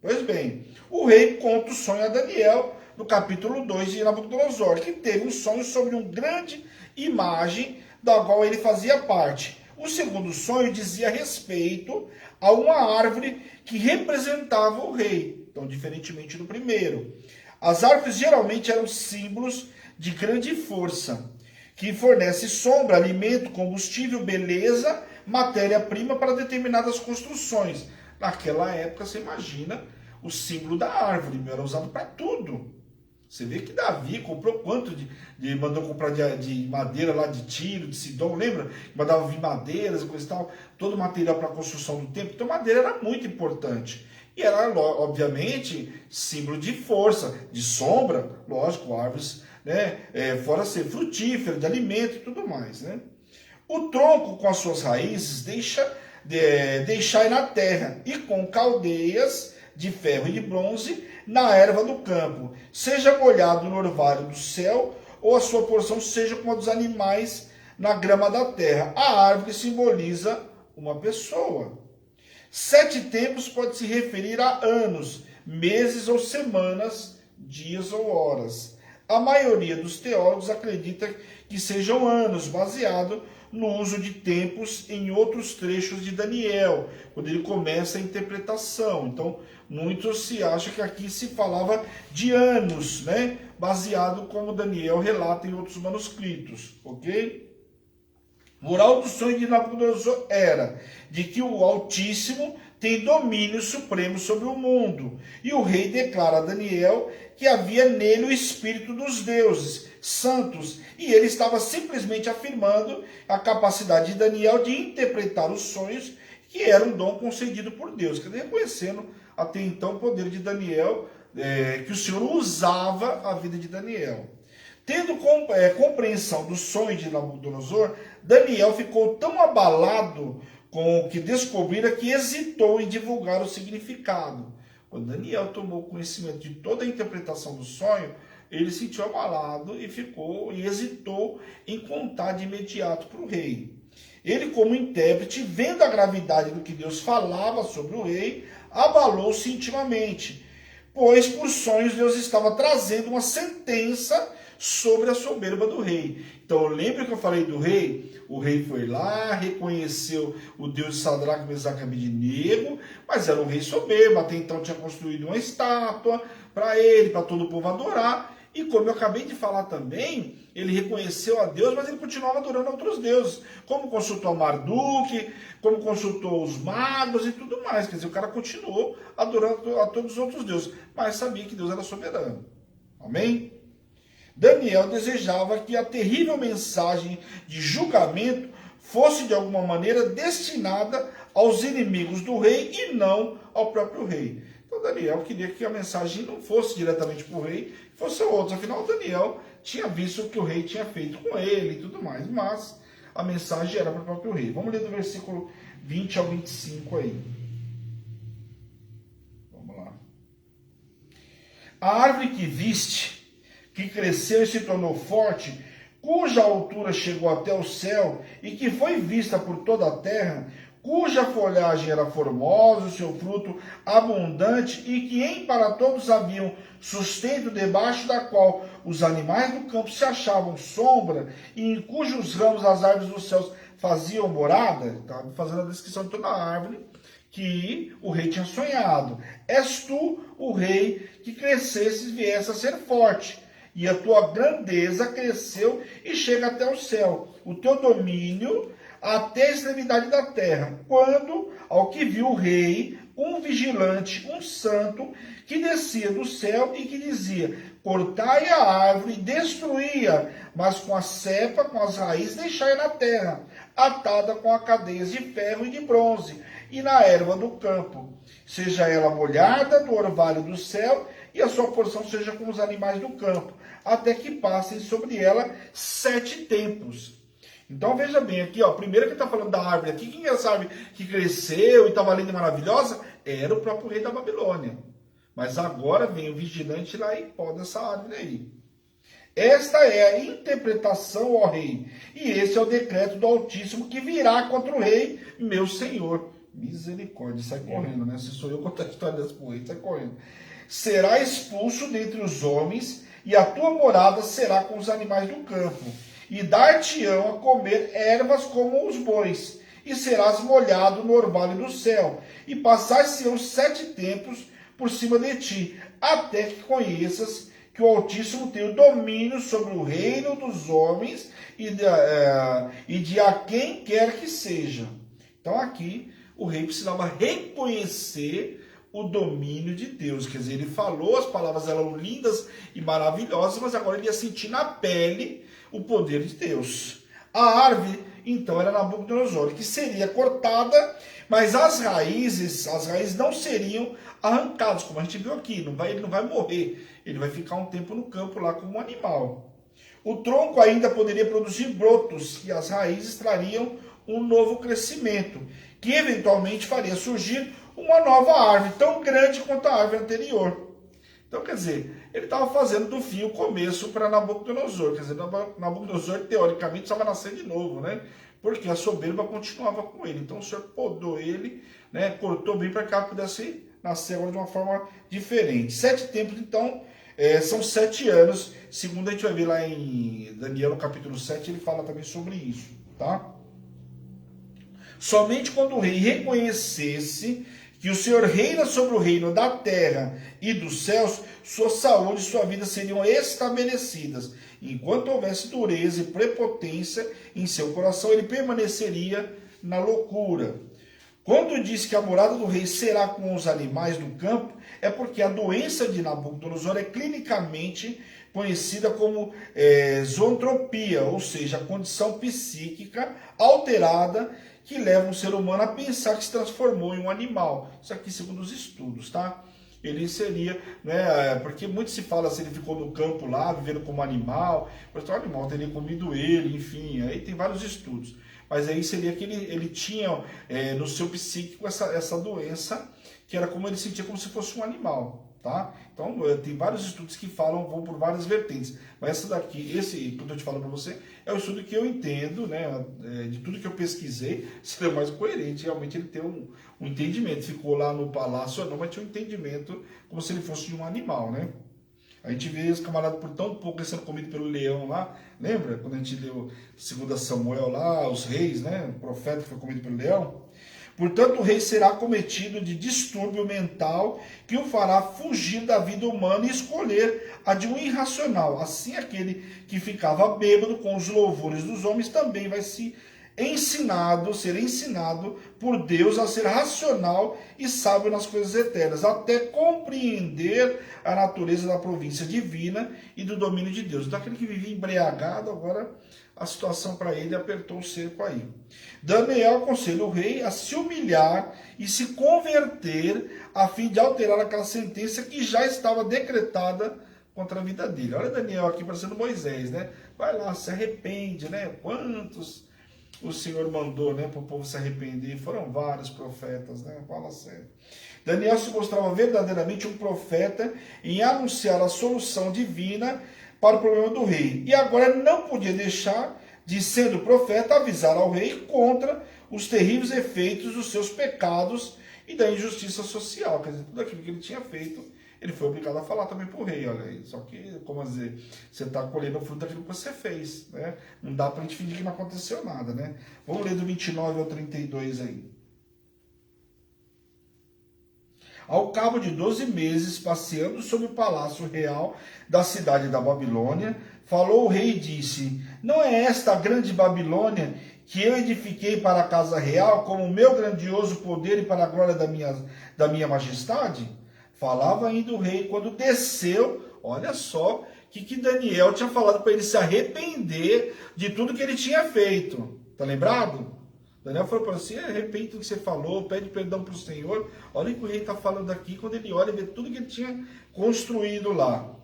Pois bem, o rei conta o sonho a Daniel, no capítulo 2 de Nabucodonosor, que teve um sonho sobre uma grande imagem da qual ele fazia parte. O segundo sonho dizia respeito a uma árvore que representava o rei, então diferentemente do primeiro. As árvores geralmente eram símbolos de grande força, que fornece sombra, alimento, combustível, beleza, matéria-prima para determinadas construções. Naquela época, você imagina, o símbolo da árvore era usado para tudo. Você vê que Davi comprou quanto mandou comprar de madeira lá de Tiro, de Sidom, lembra? Mandava vir madeiras e coisa e tal, todo o material para a construção do templo. Então madeira era muito importante. E era, obviamente, símbolo de força, de sombra, lógico, árvores, né? Fora ser frutífera, de alimento e tudo mais, né? O tronco com as suas raízes deixai na terra, e com caldeias de ferro e de bronze na erva do campo, seja molhado no orvalho do céu, ou a sua porção seja como a dos animais na grama da terra. A árvore simboliza uma pessoa. 7 tempos pode se referir a anos, meses ou semanas, dias ou horas. A maioria dos teólogos acredita que sejam anos, baseado no uso de tempos em outros trechos de Daniel, quando ele começa a interpretação. Então, muitos se acham que aqui se falava de anos, né? Baseado como Daniel relata em outros manuscritos, ok? Moral do sonho de Nabucodonosor era de que o Altíssimo tem domínio supremo sobre o mundo. E o rei declara a Daniel que havia nele o espírito dos deuses santos. E ele estava simplesmente afirmando a capacidade de Daniel de interpretar os sonhos, que era um dom concedido por Deus. Quer dizer, reconhecendo até então o poder de Daniel, que o Senhor usava a vida de Daniel. Tendo compreensão do sonho de Nabucodonosor, Daniel ficou tão abalado com o que descobrira que hesitou em divulgar o significado. Quando Daniel tomou conhecimento de toda a interpretação do sonho, ele se sentiu abalado e hesitou em contar de imediato para o rei. Ele, como intérprete, vendo a gravidade do que Deus falava sobre o rei, abalou-se intimamente, pois por sonhos Deus estava trazendo uma sentença sobre a soberba do rei. Então, lembra que eu falei do rei? O rei foi lá, reconheceu o Deus de Sadraque, Mesaque e Abednego, mas era um rei soberbo, até então tinha construído uma estátua para ele, para todo o povo adorar. E como eu acabei de falar também, ele reconheceu a Deus, mas ele continuava adorando outros deuses, como consultou a Marduk, como consultou os magos e tudo mais. Quer dizer, o cara continuou adorando a todos os outros deuses, mas sabia que Deus era soberano. Amém? Daniel desejava que a terrível mensagem de julgamento fosse de alguma maneira destinada aos inimigos do rei e não ao próprio rei. Então Daniel queria que a mensagem não fosse diretamente para o rei, fosse a outros. Afinal, Daniel tinha visto o que o rei tinha feito com ele e tudo mais, mas a mensagem era para o próprio rei. Vamos ler do versículo 20 ao 25 aí. Vamos lá. A árvore que viste, que cresceu e se tornou forte, cuja altura chegou até o céu e que foi vista por toda a terra, cuja folhagem era formosa, o seu fruto abundante e que em para todos haviam sustento, debaixo da qual os animais do campo se achavam sombra e em cujos ramos as árvores dos céus faziam morada. Estava fazendo a descrição de toda a árvore que o rei tinha sonhado. És tu o rei que crescesse e viesse a ser forte, e a tua grandeza cresceu e chega até o céu, o teu domínio até a extremidade da terra. Quando, ao que viu o rei, um vigilante, um santo, que descia do céu e que dizia: cortai a árvore e destruí-a, mas com a cepa, com as raízes, deixai na terra, atada com a cadeias de ferro e de bronze, e na erva do campo. Seja ela molhada do orvalho do céu, e a sua porção seja como os animais do campo, até que passem sobre ela 7 tempos. Então veja bem aqui, ó, primeiro que está falando da árvore aqui, quem é essa árvore que cresceu e estava linda e maravilhosa? Era o próprio rei da Babilônia. Mas agora vem o vigilante lá e poda essa árvore aí. Esta é a interpretação, ó rei, e esse é o decreto do Altíssimo que virá contra o rei, meu senhor. Misericórdia, sai correndo, né? Se sou eu contar a história desse rei, sai correndo. Será expulso dentre os homens, e a tua morada será com os animais do campo, e dar-te-ão a comer ervas como os bois, e serás molhado no orvalho do céu, e passar-se-ão 7 tempos por cima de ti, até que conheças que o Altíssimo tem o domínio sobre o reino dos homens e de a quem quer que seja. Então aqui o rei precisava reconhecer o domínio de Deus. Quer dizer, ele falou, as palavras eram lindas e maravilhosas, mas agora ele ia sentir na pele o poder de Deus. A árvore, então, era Nabucodonosor, que seria cortada, mas as raízes não seriam arrancadas, como a gente viu aqui. Ele não vai morrer, ele vai ficar um tempo no campo lá como um animal. O tronco ainda poderia produzir brotos, e as raízes trariam um novo crescimento, que eventualmente faria surgir uma nova árvore, tão grande quanto a árvore anterior. Então, quer dizer, ele estava fazendo do fim o começo para Nabucodonosor. Quer dizer, Nabucodonosor, teoricamente, precisava nascer de novo, né? Porque a soberba continuava com ele. Então, o Senhor podou ele, né? Cortou bem para que ela pudesse nascer agora de uma forma diferente. 7 tempos, então, são 7 anos. Segundo a gente vai ver lá em Daniel, no capítulo 7, ele fala também sobre isso, tá? Somente quando o rei reconhecesse que o Senhor reina sobre o reino da terra e dos céus, sua saúde e sua vida seriam estabelecidas. Enquanto houvesse dureza e prepotência em seu coração, ele permaneceria na loucura. Quando diz que a morada do rei será com os animais do campo, é porque a doença de Nabucodonosor é clinicamente conhecida como zoantropia, ou seja, a condição psíquica alterada que leva um ser humano a pensar que se transformou em um animal. Isso aqui segundo os estudos, tá? Ele seria, né, porque muito se fala se ele ficou no campo lá, vivendo como animal, mas o animal teria comido ele, enfim, aí tem vários estudos. Mas aí seria que ele tinha no seu psíquico essa doença, que era como ele sentia como se fosse um animal, tá? Então tem vários estudos que vão por várias vertentes. Mas esse que eu estou te falando para você, é o estudo que eu entendo, né? De tudo que eu pesquisei, seria mais coerente realmente ele ter um entendimento. Ficou lá no palácio ou não, mas tinha um entendimento como se ele fosse um animal, né? A gente vê os camaradas por tão pouco sendo comido pelo leão lá. Lembra? Quando a gente leu 2 Samuel lá, os reis, né? O profeta que foi comido pelo leão. Portanto, o rei será cometido de distúrbio mental que o fará fugir da vida humana e escolher a de um irracional. Assim, aquele que ficava bêbado com os louvores dos homens também vai ser ensinado por Deus a ser racional e sábio nas coisas eternas, até compreender a natureza da província divina e do domínio de Deus. Então, aquele que vivia embriagado, agora a situação para ele apertou o cerco aí. Daniel aconselha o rei a se humilhar e se converter a fim de alterar aquela sentença que já estava decretada contra a vida dele. Olha Daniel aqui parecendo Moisés, né? Vai lá, se arrepende, né? Quantos o Senhor mandou, né, para o povo se arrepender? Foram vários profetas, né? Fala sério. Daniel se mostrava verdadeiramente um profeta em anunciar a solução divina para o problema do rei. E agora não podia deixar de, sendo profeta, avisar ao rei contra os terríveis efeitos dos seus pecados e da injustiça social. Quer dizer, tudo aquilo que ele tinha feito, ele foi obrigado a falar também para o rei. Olha aí, só que, como dizer, você está colhendo o fruto daquilo que você fez, né? Não dá para a gente fingir que não aconteceu nada, né? Vamos ler do 29 ao 32 aí. Ao cabo de 12 meses, passeando sobre o palácio real da cidade da Babilônia, falou o rei e disse: não é esta a grande Babilônia que eu edifiquei para a casa real, como o meu grandioso poder e para a glória da minha majestade? Falava ainda o rei quando desceu. Olha só que Daniel tinha falado para ele se arrepender de tudo que ele tinha feito. Tá lembrado? Daniel falou para você: arrepende do que você falou, pede perdão para o Senhor. Olha o que o rei está falando aqui, quando ele olha e vê tudo que ele tinha construído lá.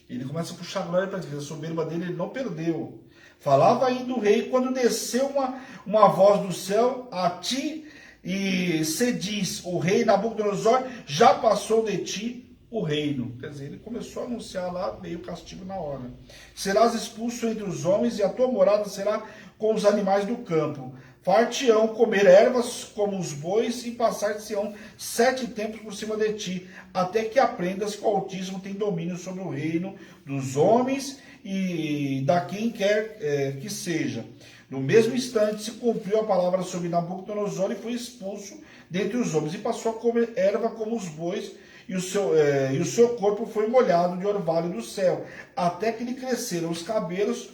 Ele começa a puxar a glória para Deus, a soberba dele ele não perdeu. Falava ainda o rei quando desceu uma voz do céu a ti, e se diz: o rei Nabucodonosor já passou de ti o reino. Quer dizer, ele começou a anunciar lá, veio o castigo na hora. Serás expulso entre os homens e a tua morada será com os animais do campo. Far-te-ão comer ervas como os bois e passar-te-ão 7 tempos por cima de ti, até que aprendas que o Altíssimo tem domínio sobre o reino dos homens e da quem quer que seja. No mesmo instante se cumpriu a palavra sobre Nabucodonosor e foi expulso dentre os homens e passou a comer erva como os bois, e o seu corpo foi molhado de orvalho do céu, até que lhe cresceram os cabelos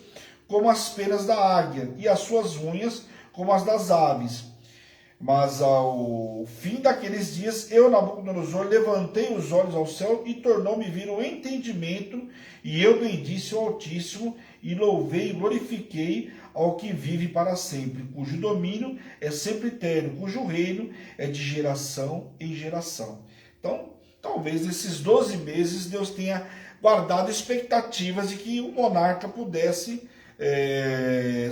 como as penas da águia e as suas unhas como as das aves. Mas ao fim daqueles dias, eu, Nabucodonosor, levantei os olhos ao céu e tornou-me vir o entendimento, e eu bendisse o Altíssimo, e louvei e glorifiquei ao que vive para sempre, cujo domínio é sempre eterno, cujo reino é de geração em geração. Então, talvez nesses 12 meses Deus tenha guardado expectativas de que o monarca pudesse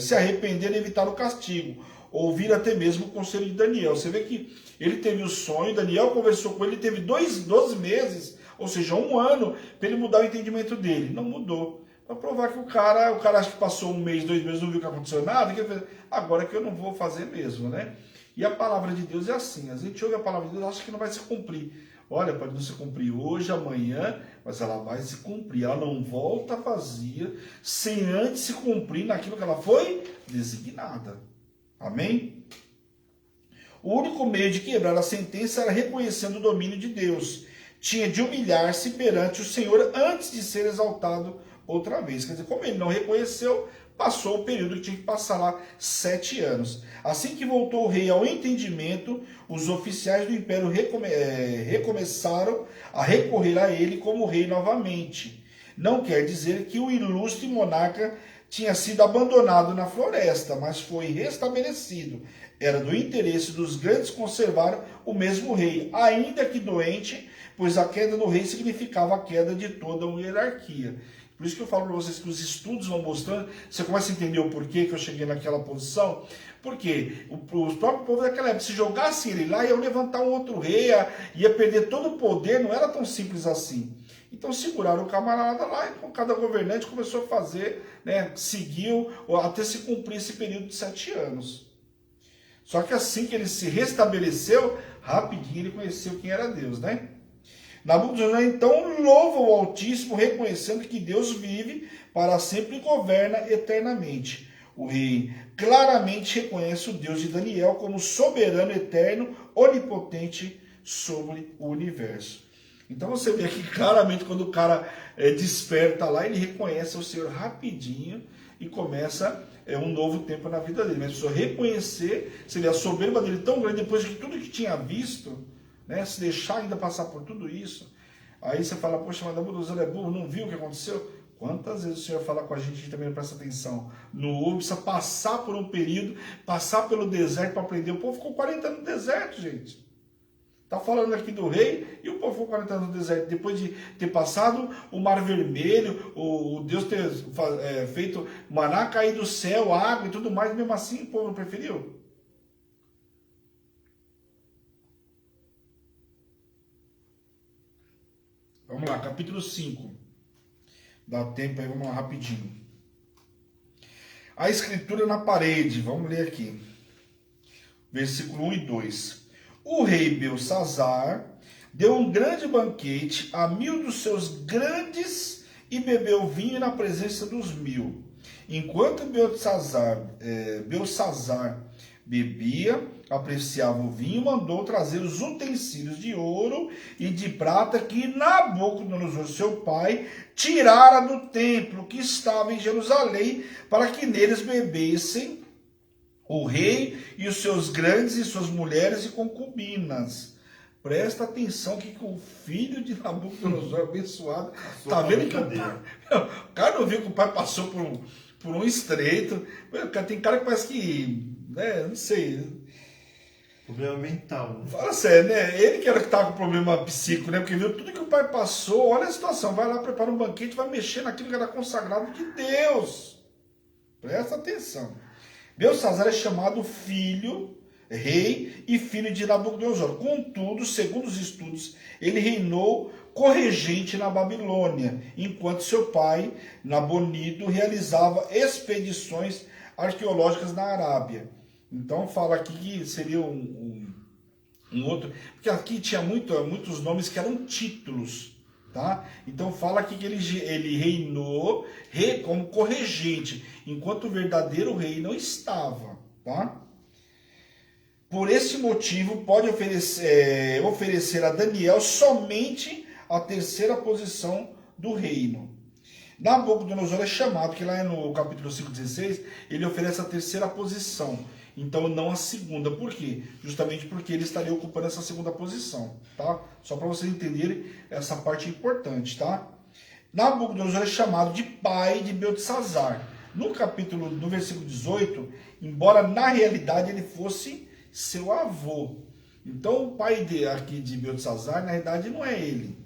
se arrepender e evitar o castigo. ouvir até mesmo o conselho de Daniel. Você vê que ele teve o sonho, Daniel conversou com ele, teve 12 meses, ou seja, 1 ano, para ele mudar o entendimento dele. Não mudou. Para provar que o cara acho que passou 1 mês, 2 meses, não viu que aconteceu nada, que ele fez, agora que eu não vou fazer mesmo, né? E a palavra de Deus é assim, a gente ouve a palavra de Deus e acha que não vai se cumprir. Olha, pode não se cumprir hoje, amanhã, mas ela vai se cumprir. Ela não volta vazia sem antes se cumprir naquilo que ela foi designada. Amém? O único meio de quebrar a sentença era reconhecendo o domínio de Deus. Tinha de humilhar-se perante o Senhor antes de ser exaltado outra vez. Quer dizer, como ele não reconheceu, passou o período que tinha que passar lá, 7 anos. Assim que voltou o rei ao entendimento, os oficiais do império recomeçaram a recorrer a ele como rei novamente. Não quer dizer que o ilustre monarca tinha sido abandonado na floresta, mas foi restabelecido. Era do interesse dos grandes conservar o mesmo rei, ainda que doente, pois a queda do rei significava a queda de toda uma hierarquia. Por isso que eu falo para vocês que os estudos vão mostrando, você começa a entender o porquê que eu cheguei naquela posição. Porque o próprio povo daquela época, se jogasse ele lá, ia levantar um outro rei, ia perder todo o poder, não era tão simples assim. Então seguraram o camarada lá e cada governante começou a fazer, né, seguiu até se cumprir esse período de 7 anos. Só que assim que ele se restabeleceu, rapidinho ele conheceu quem era Deus, né? Nabucodonosor então louva o Altíssimo, reconhecendo que Deus vive para sempre e governa eternamente. O rei claramente reconhece o Deus de Daniel como soberano, eterno, onipotente sobre o universo. Então você vê aqui claramente quando o cara desperta lá, ele reconhece o Senhor rapidinho e começa um novo tempo na vida dele. Mas a pessoa reconhecer, você vê a soberba dele tão grande, depois de tudo que tinha visto, né, se deixar ainda passar por tudo isso, aí você fala, poxa, mas Nabucodonosor é burro, não viu o que aconteceu? Quantas vezes o Senhor fala com a gente também não presta atenção? Não ouve, precisa passar por um período, passar pelo deserto para aprender. O povo ficou 40 anos no deserto, gente. Está falando aqui do rei e o povo ficou 40 anos no deserto. Depois de ter passado o Mar Vermelho, o Deus ter feito maná cair do céu, água e tudo mais, mesmo assim o povo não preferiu. Vamos lá, capítulo 5. Dá tempo aí, vamos lá rapidinho. A escritura na parede, vamos ler aqui. Versículo 1 e 2. O rei Belsazzar deu um grande banquete a 1000 dos seus grandes e bebeu vinho na presença dos 1000. Enquanto Belsazzar bebia, apreciava o vinho, mandou trazer os utensílios de ouro e de prata que Nabucodonosor, seu pai, tirara do templo que estava em Jerusalém, para que neles bebessem o rei e os seus grandes e suas mulheres e concubinas. Presta atenção que o filho de Nabucodonosor, abençoado, está vendo que o cara não viu que o pai passou por um estreito. Tem cara que parece que, né, não sei. Problema mental. Né? Fala sério, né? Ele que era que estava com problema psíquico, né? Porque viu tudo que o pai passou. Olha a situação. Vai lá, prepara um banquete, vai mexer naquilo que era consagrado de Deus. Presta atenção. Belsazzar é chamado filho, rei e filho de Nabucodonosor. Contudo, segundo os estudos, ele reinou corregente na Babilônia, enquanto seu pai, Nabonido, realizava expedições arqueológicas na Arábia. Então fala aqui que seria um outro... Porque aqui tinha muitos nomes que eram títulos. Tá? Então fala aqui que ele reinou como corregente, enquanto o verdadeiro rei não estava. Tá? Por esse motivo pode oferecer a Daniel somente a terceira posição do reino. Nabucodonosor é chamado, que lá no capítulo 5:16, ele oferece a terceira posição. Então não a segunda. Por quê? Justamente porque ele estaria ocupando essa segunda posição, tá? Só para vocês entenderem essa parte importante, tá? Nabucodonosor é chamado de pai de Belsazzar. No versículo 18, embora na realidade ele fosse seu avô. Então o pai aqui de Belsazzar, na realidade, não é ele.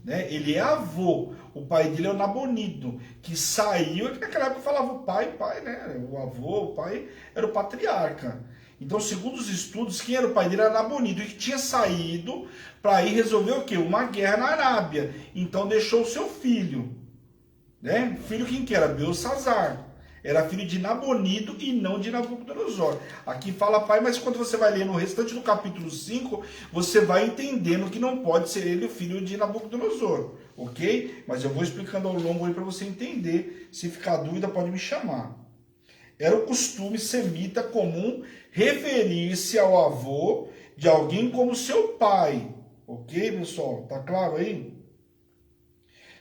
né? Ele é avô. O pai dele é o Nabonido, que saiu, naquela época falava o pai, né? O avô, o pai era o patriarca. Então, segundo os estudos, quem era o pai dele era Nabonido, e que tinha saído para ir resolver o quê? Uma guerra na Arábia. Então deixou o seu filho, né? Filho quem que era? Belsazar. Era filho de Nabonido e não de Nabucodonosor. Aqui fala pai, mas quando você vai ler no restante do capítulo 5, você vai entendendo que não pode ser ele o filho de Nabucodonosor, ok? Mas eu vou explicando ao longo aí para você entender. Se ficar dúvida, pode me chamar. Era o costume semita comum referir-se ao avô de alguém como seu pai. Ok, pessoal? Tá claro aí?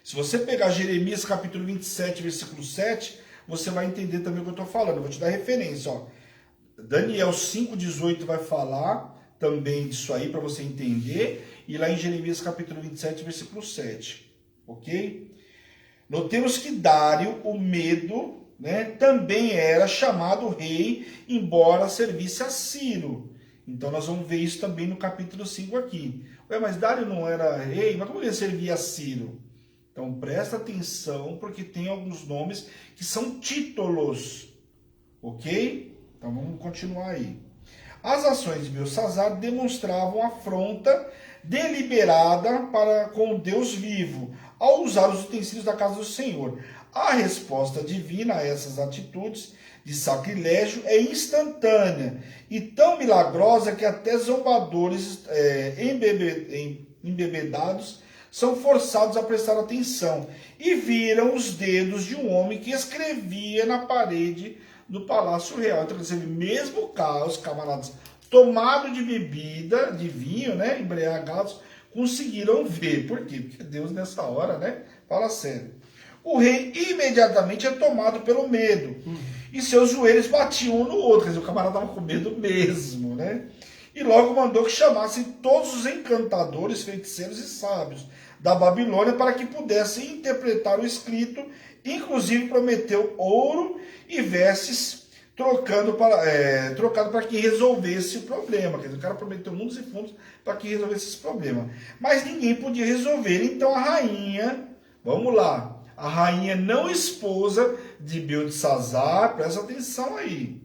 Se você pegar Jeremias capítulo 27, versículo 7... você vai entender também o que eu estou falando. Eu vou te dar referência. Ó. Daniel 5,18 vai falar também disso aí para você entender. E lá em Jeremias capítulo 27, versículo 7. Ok? Notemos que Dário, o Medo, né, também era chamado rei, embora servisse a Ciro. Então nós vamos ver isso também no capítulo 5 aqui. Ué, mas Dário não era rei? Mas como ele servia a Ciro? Então presta atenção, porque tem alguns nomes que são títulos, ok? Então vamos continuar aí. As ações de Belsazar demonstravam afronta deliberada para com o Deus vivo, ao usar os utensílios da casa do Senhor. A resposta divina a essas atitudes de sacrilégio é instantânea e tão milagrosa que até zombadores embebedados são forçados a prestar atenção e viram os dedos de um homem que escrevia na parede do Palácio Real. Então, mesmo os camaradas tomados de bebida, de vinho, né, embriagados, conseguiram ver. Por quê? Porque Deus nessa hora, né, fala sério. O rei imediatamente é tomado pelo medo e seus joelhos batiam um no outro. Quer dizer, o camarada estava com medo mesmo, né? E logo mandou que chamassem todos os encantadores, feiticeiros e sábios da Babilônia para que pudessem interpretar o escrito. Inclusive prometeu ouro e vestes trocado para que resolvesse o problema. Quer dizer, o cara prometeu mundos e fundos para que resolvesse esse problema. Mas ninguém podia resolver. Então a rainha, vamos lá, a rainha não esposa de Beltesazar, presta atenção aí,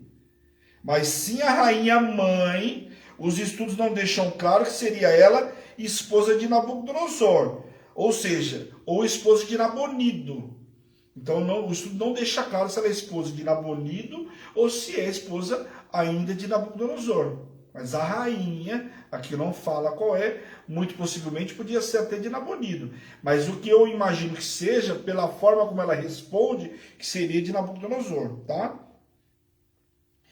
mas sim a rainha mãe. Os estudos não deixam claro que seria ela esposa de Nabucodonosor, ou seja, ou esposa de Nabonido. Então o estudo não deixa claro se ela é esposa de Nabonido ou se é esposa ainda de Nabucodonosor. Mas a rainha, aqui não fala qual é, muito possivelmente podia ser até de Nabonido. Mas o que eu imagino que seja, pela forma como ela responde, que seria de Nabucodonosor, tá?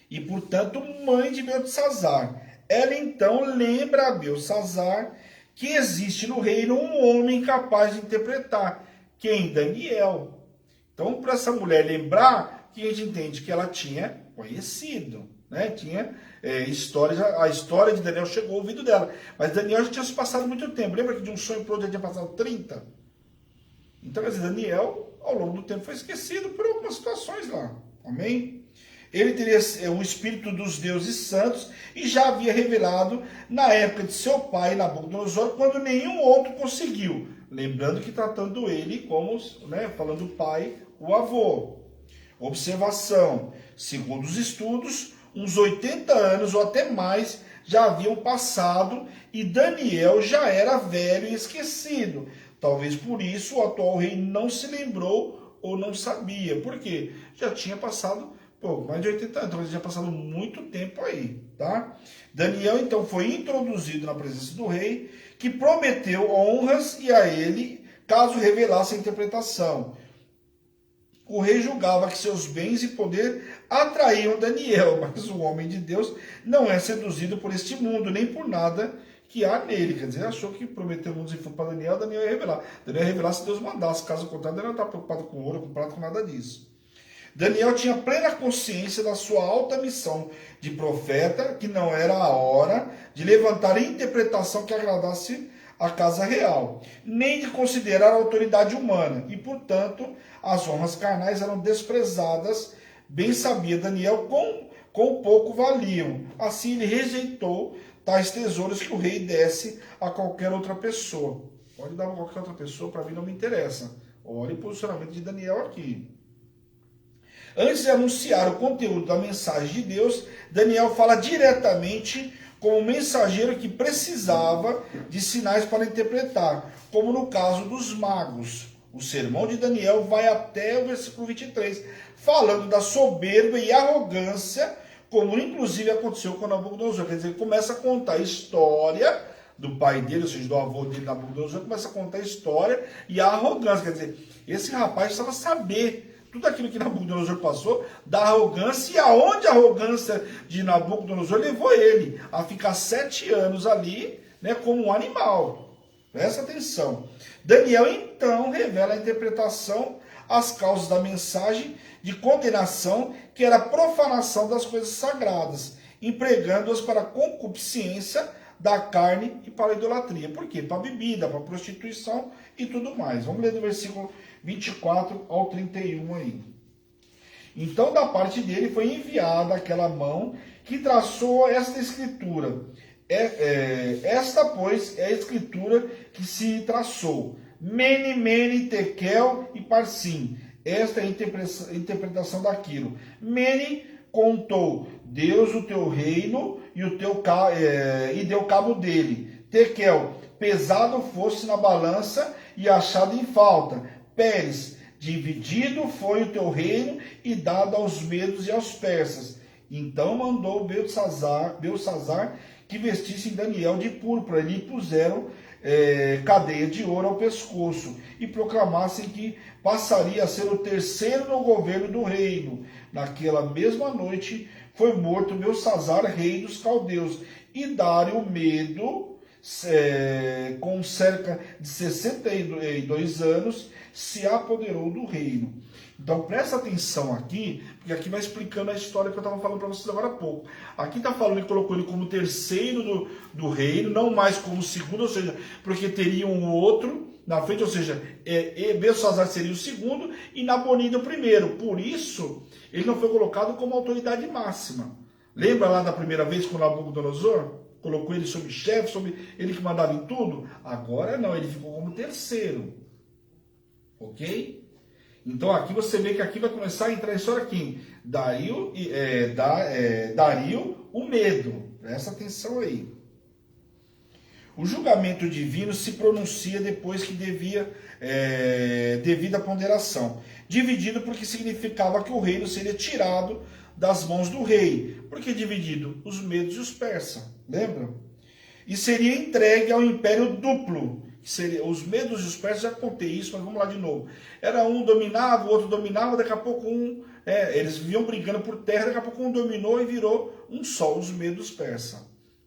E, portanto, mãe de Beltesazar. Ela então lembra a Belsazar que existe no reino um homem capaz de interpretar. Quem? Daniel. Então, para essa mulher lembrar, que a gente entende que ela tinha conhecido, né? Tinha a história de Daniel chegou ao ouvido dela. Mas Daniel já tinha se passado muito tempo. Lembra que de um sonho para outro já tinha passado 30? Então, quer dizer, Daniel, ao longo do tempo, foi esquecido por algumas situações lá. Amém? Ele teria o espírito dos deuses santos e já havia revelado na época de seu pai, Nabucodonosor, quando nenhum outro conseguiu. Lembrando que tratando ele como, né, falando o pai, o avô. Observação. Segundo os estudos, uns 80 anos ou até mais já haviam passado e Daniel já era velho e esquecido. Talvez por isso o atual rei não se lembrou ou não sabia. Por quê? Já tinha passado mais de 80 anos, então já passado muito tempo aí, tá? Daniel então foi introduzido na presença do rei, que prometeu honras e a ele, caso revelasse a interpretação. O rei julgava que seus bens e poder atraíam Daniel, mas o homem de Deus não é seduzido por este mundo, nem por nada que há nele. Quer dizer, achou que prometeu mundos e fundos para Daniel, Daniel ia revelar. Daniel ia revelar se Deus mandasse, caso contrário, Daniel não está preocupado com ouro, com prata, com nada disso. Daniel tinha plena consciência da sua alta missão de profeta, que não era a hora de levantar a interpretação que agradasse a casa real, nem de considerar a autoridade humana, e, portanto, as honras carnais eram desprezadas. Bem sabia Daniel quão pouco valiam. Assim ele rejeitou tais tesouros que o rei desse a qualquer outra pessoa. Pode dar para qualquer outra pessoa, para mim não me interessa. Olha o posicionamento de Daniel aqui. Antes de anunciar o conteúdo da mensagem de Deus, Daniel fala diretamente como um mensageiro que precisava de sinais para interpretar, como no caso dos magos. O sermão de Daniel vai até o versículo 23, falando da soberba e arrogância, como inclusive aconteceu com Nabucodonosor. Quer dizer, ele começa a contar a história do pai dele, ou seja, do avô dele, Nabucodonosor, começa a contar a história e a arrogância. Quer dizer, esse rapaz precisava saber tudo aquilo que Nabucodonosor passou, da arrogância, e aonde a arrogância de Nabucodonosor levou ele a ficar 7 anos ali, né, como um animal. Presta atenção. Daniel então revela a interpretação, as causas da mensagem de condenação, que era a profanação das coisas sagradas, empregando-as para a concupiscência da carne e para a idolatria. Por quê? Para a bebida, para a prostituição e tudo mais. Vamos ler do versículo 24 ao 31 aí. Então, da parte dele foi enviada aquela mão que traçou esta escritura. Esta, pois, é a escritura que se traçou. Mene, mene, tekel e parsim. Esta é a interpretação daquilo. Mene contou Deus o teu reino e deu cabo dele. Tekel, pesado fosse na balança e achado em falta. Pérez, dividido foi o teu reino e dado aos medos e aos persas. Então mandou Belsazzar que vestissem Daniel de púrpura e lhe puseram cadeia de ouro ao pescoço e proclamassem que passaria a ser o terceiro no governo do reino. Naquela mesma noite foi morto Belsazzar, rei dos caldeus, e Dário o Medo, com cerca de 62 anos, se apoderou do reino. Então presta atenção aqui, porque aqui vai explicando a história que eu estava falando para vocês agora há pouco. Aqui está falando que colocou ele como terceiro do reino, não mais como segundo, ou seja, porque teria um outro na frente, ou seja, Belsazzar seria o segundo e Nabonido o primeiro. Por isso, ele não foi colocado como autoridade máxima. Lembra lá da primeira vez com Nabucodonosor? Colocou ele sobre chefe, sobre ele que mandava em tudo? Agora não, ele ficou como terceiro. Ok? Então aqui você vê que aqui vai começar a entrar a história aqui. Dario o Medo. Presta atenção aí. O julgamento divino se pronuncia depois que devida ponderação. Dividido porque significava que o reino seria tirado das mãos do rei. Por que dividido? Os medos e os persas. Lembram? E seria entregue ao império duplo. Seria, os medos e os persas, já contei isso, mas vamos lá de novo. Era um dominava, o outro dominava, daqui a pouco eles viviam brigando por terra, daqui a pouco um dominou e virou um só, os medos persas.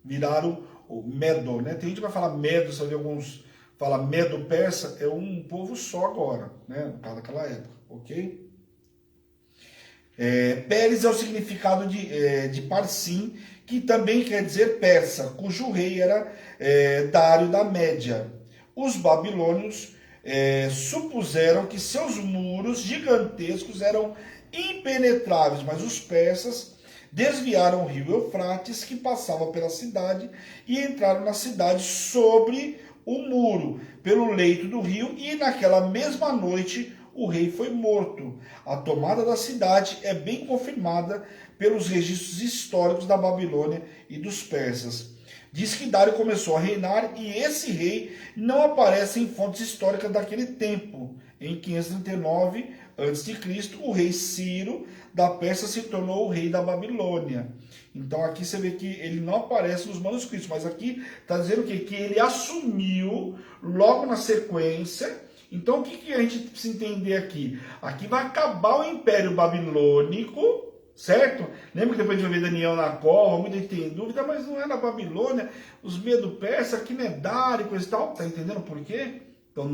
Viraram o Medo, né? Tem gente que vai falar Medo, sabe, alguns falam Medo persa, é um povo só agora, né? No caso daquela época, ok? Pérez é o significado de Parsim, que também quer dizer persa, cujo rei era Dário da Média. Os babilônios supuseram que seus muros gigantescos eram impenetráveis, mas os persas desviaram o rio Eufrates, que passava pela cidade, e entraram na cidade sobre o muro, pelo leito do rio, e naquela mesma noite o rei foi morto. A tomada da cidade é bem confirmada pelos registros históricos da Babilônia e dos persas. Diz que Dário começou a reinar e esse rei não aparece em fontes históricas daquele tempo. Em 539 a.C., o rei Ciro da Pérsia se tornou o rei da Babilônia. Então aqui você vê que ele não aparece nos manuscritos, mas aqui está dizendo o quê? Que ele assumiu logo na sequência. Então o que a gente precisa entender aqui? Aqui vai acabar o Império Babilônico, certo? Lembra que depois de ver Daniel na cova, muita gente tem dúvida, mas não é na Babilônia, os medo persas, aqui não é Dário, coisa e tal. Tá entendendo por quê? Então,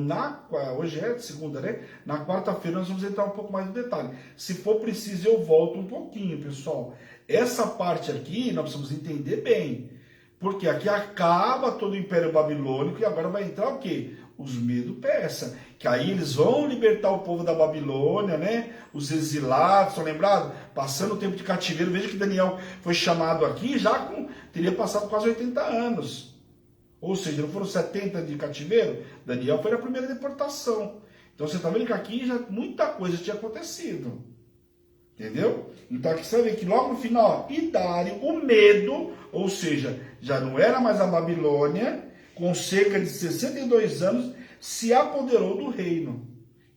hoje é segunda, né? Na quarta-feira nós vamos entrar um pouco mais no detalhe. Se for preciso, eu volto um pouquinho, pessoal. Essa parte aqui nós precisamos entender bem. Porque aqui acaba todo o Império Babilônico e agora vai entrar o quê? Os medo persa. Que aí eles vão libertar o povo da Babilônia, né? Os exilados, estão lembrados? Passando o tempo de cativeiro. Veja que Daniel foi chamado aqui já teria passado quase 80 anos. Ou seja, não foram 70 de cativeiro? Daniel foi na primeira deportação. Então você está vendo que aqui já muita coisa tinha acontecido. Entendeu? Então aqui você vai ver que logo no final, e Dário, o medo, ou seja, já não era mais a Babilônia, com cerca de 62 anos, se apoderou do reino.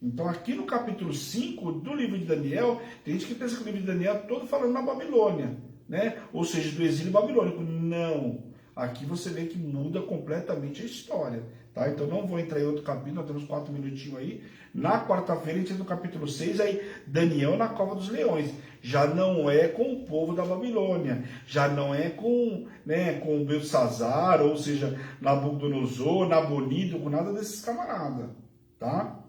Então aqui no capítulo 5 do livro de Daniel, tem gente que pensa que o livro de Daniel é todo falando na Babilônia, né? Ou seja, do exílio babilônico. Não. Aqui você vê que muda completamente a história, tá? Então não vou entrar em outro capítulo, nós temos 4 minutinhos aí. Na quarta-feira a gente entra no capítulo 6, aí Daniel na cova dos leões. Já não é com o povo da Babilônia, já não é com Belsazar, ou seja, Nabucodonosor, Nabonido, com nada desses camaradas, tá?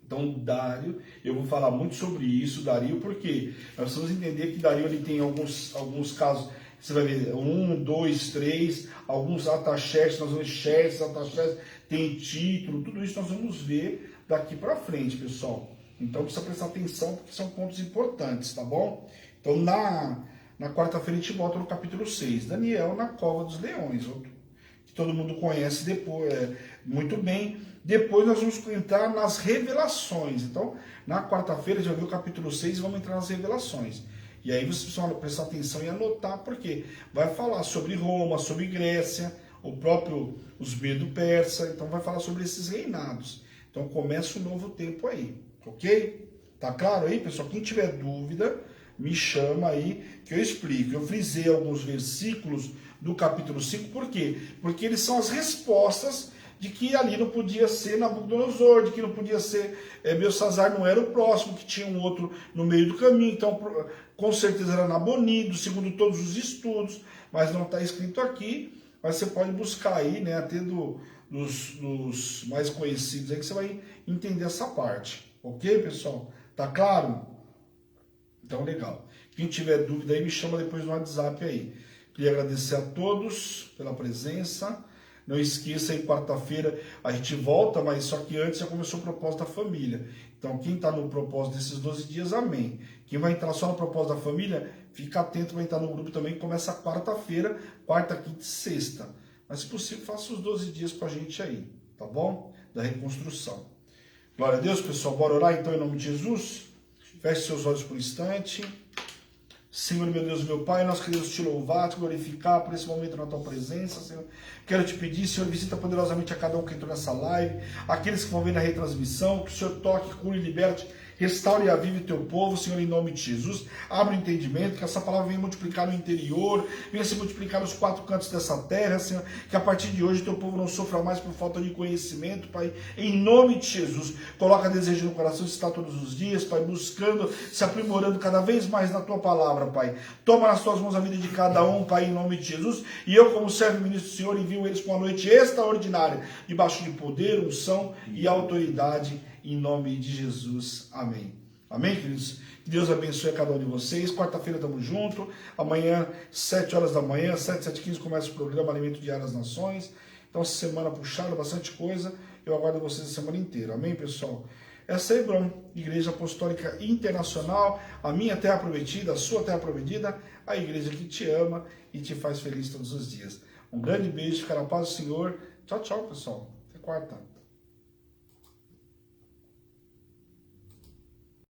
Então, Dário, eu vou falar muito sobre isso, Dario, porque nós precisamos entender que Dario ele tem alguns casos, você vai ver, 1, 2, 3, alguns ataxés, nós vamos ver ataxés, tem título, tudo isso nós vamos ver daqui para frente, pessoal. Então, precisa prestar atenção, porque são pontos importantes, tá bom? Então, na quarta-feira a gente volta no capítulo 6, Daniel na cova dos leões, que todo mundo conhece depois, muito bem. Depois nós vamos entrar nas revelações. Então, na quarta-feira já viu o capítulo 6 e vamos entrar nas revelações. E aí vocês precisam prestar atenção e anotar, porque vai falar sobre Roma, sobre Grécia, os Medo-Persa, então vai falar sobre esses reinados. Então começa um novo tempo aí, ok? Tá claro aí, pessoal? Quem tiver dúvida, me chama aí que eu explico. Eu frisei alguns versículos do capítulo 5, por quê? Porque eles são as respostas de que ali não podia ser Nabucodonosor, de que não podia ser Belsazar, não era o próximo, que tinha um outro no meio do caminho, então com certeza era Nabonido, segundo todos os estudos, mas não está escrito aqui, mas você pode buscar aí, né, até dos mais conhecidos aí, que você vai entender essa parte, ok, pessoal? Tá claro? Então, legal. Quem tiver dúvida aí, me chama depois no WhatsApp aí. Queria agradecer a todos pela presença. Não esqueça aí, quarta-feira a gente volta, mas só que antes já começou o propósito da família. Então, quem está no propósito desses 12 dias, amém. Quem vai entrar só no propósito da família, fica atento, vai entrar no grupo também, que começa quarta-feira, quarta, quinta e sexta. Mas, se possível, faça os 12 dias com a gente aí, tá bom? Da reconstrução. Glória a Deus, pessoal. Bora orar então em nome de Jesus? Feche seus olhos por um instante. Senhor, meu Deus, meu Pai, nós queremos te louvar, te glorificar por esse momento na tua presença, Senhor. Quero te pedir, Senhor, visita poderosamente a cada um que entrou nessa live, aqueles que vão ver na retransmissão, que o Senhor toque, cure, liberte, restaure e avive o teu povo, Senhor, em nome de Jesus. Abre o entendimento, que essa palavra venha multiplicar no interior, venha se multiplicar nos 4 cantos dessa terra, Senhor, que a partir de hoje o teu povo não sofra mais por falta de conhecimento, Pai, em nome de Jesus. Coloca desejo no coração de estar todos os dias, Pai, buscando, se aprimorando cada vez mais na tua palavra, Pai. Toma nas tuas mãos a vida de cada um, Pai, em nome de Jesus, e eu, como servo e ministro do Senhor, envio eles para uma noite extraordinária, debaixo de poder, unção e autoridade, em nome de Jesus. Amém. Amém, queridos? Que Deus abençoe a cada um de vocês. Quarta-feira estamos juntos. Amanhã, 7 horas da manhã, 7h15, começa o programa Alimento Diário das Nações. Então, essa semana puxada, bastante coisa. Eu aguardo vocês a semana inteira. Amém, pessoal? Essa é a Hebron, Igreja Apostólica Internacional, a minha terra prometida, a sua terra prometida, a igreja que te ama e te faz feliz todos os dias. Um grande beijo, fica na paz do Senhor. Tchau, tchau, pessoal. Até quarta.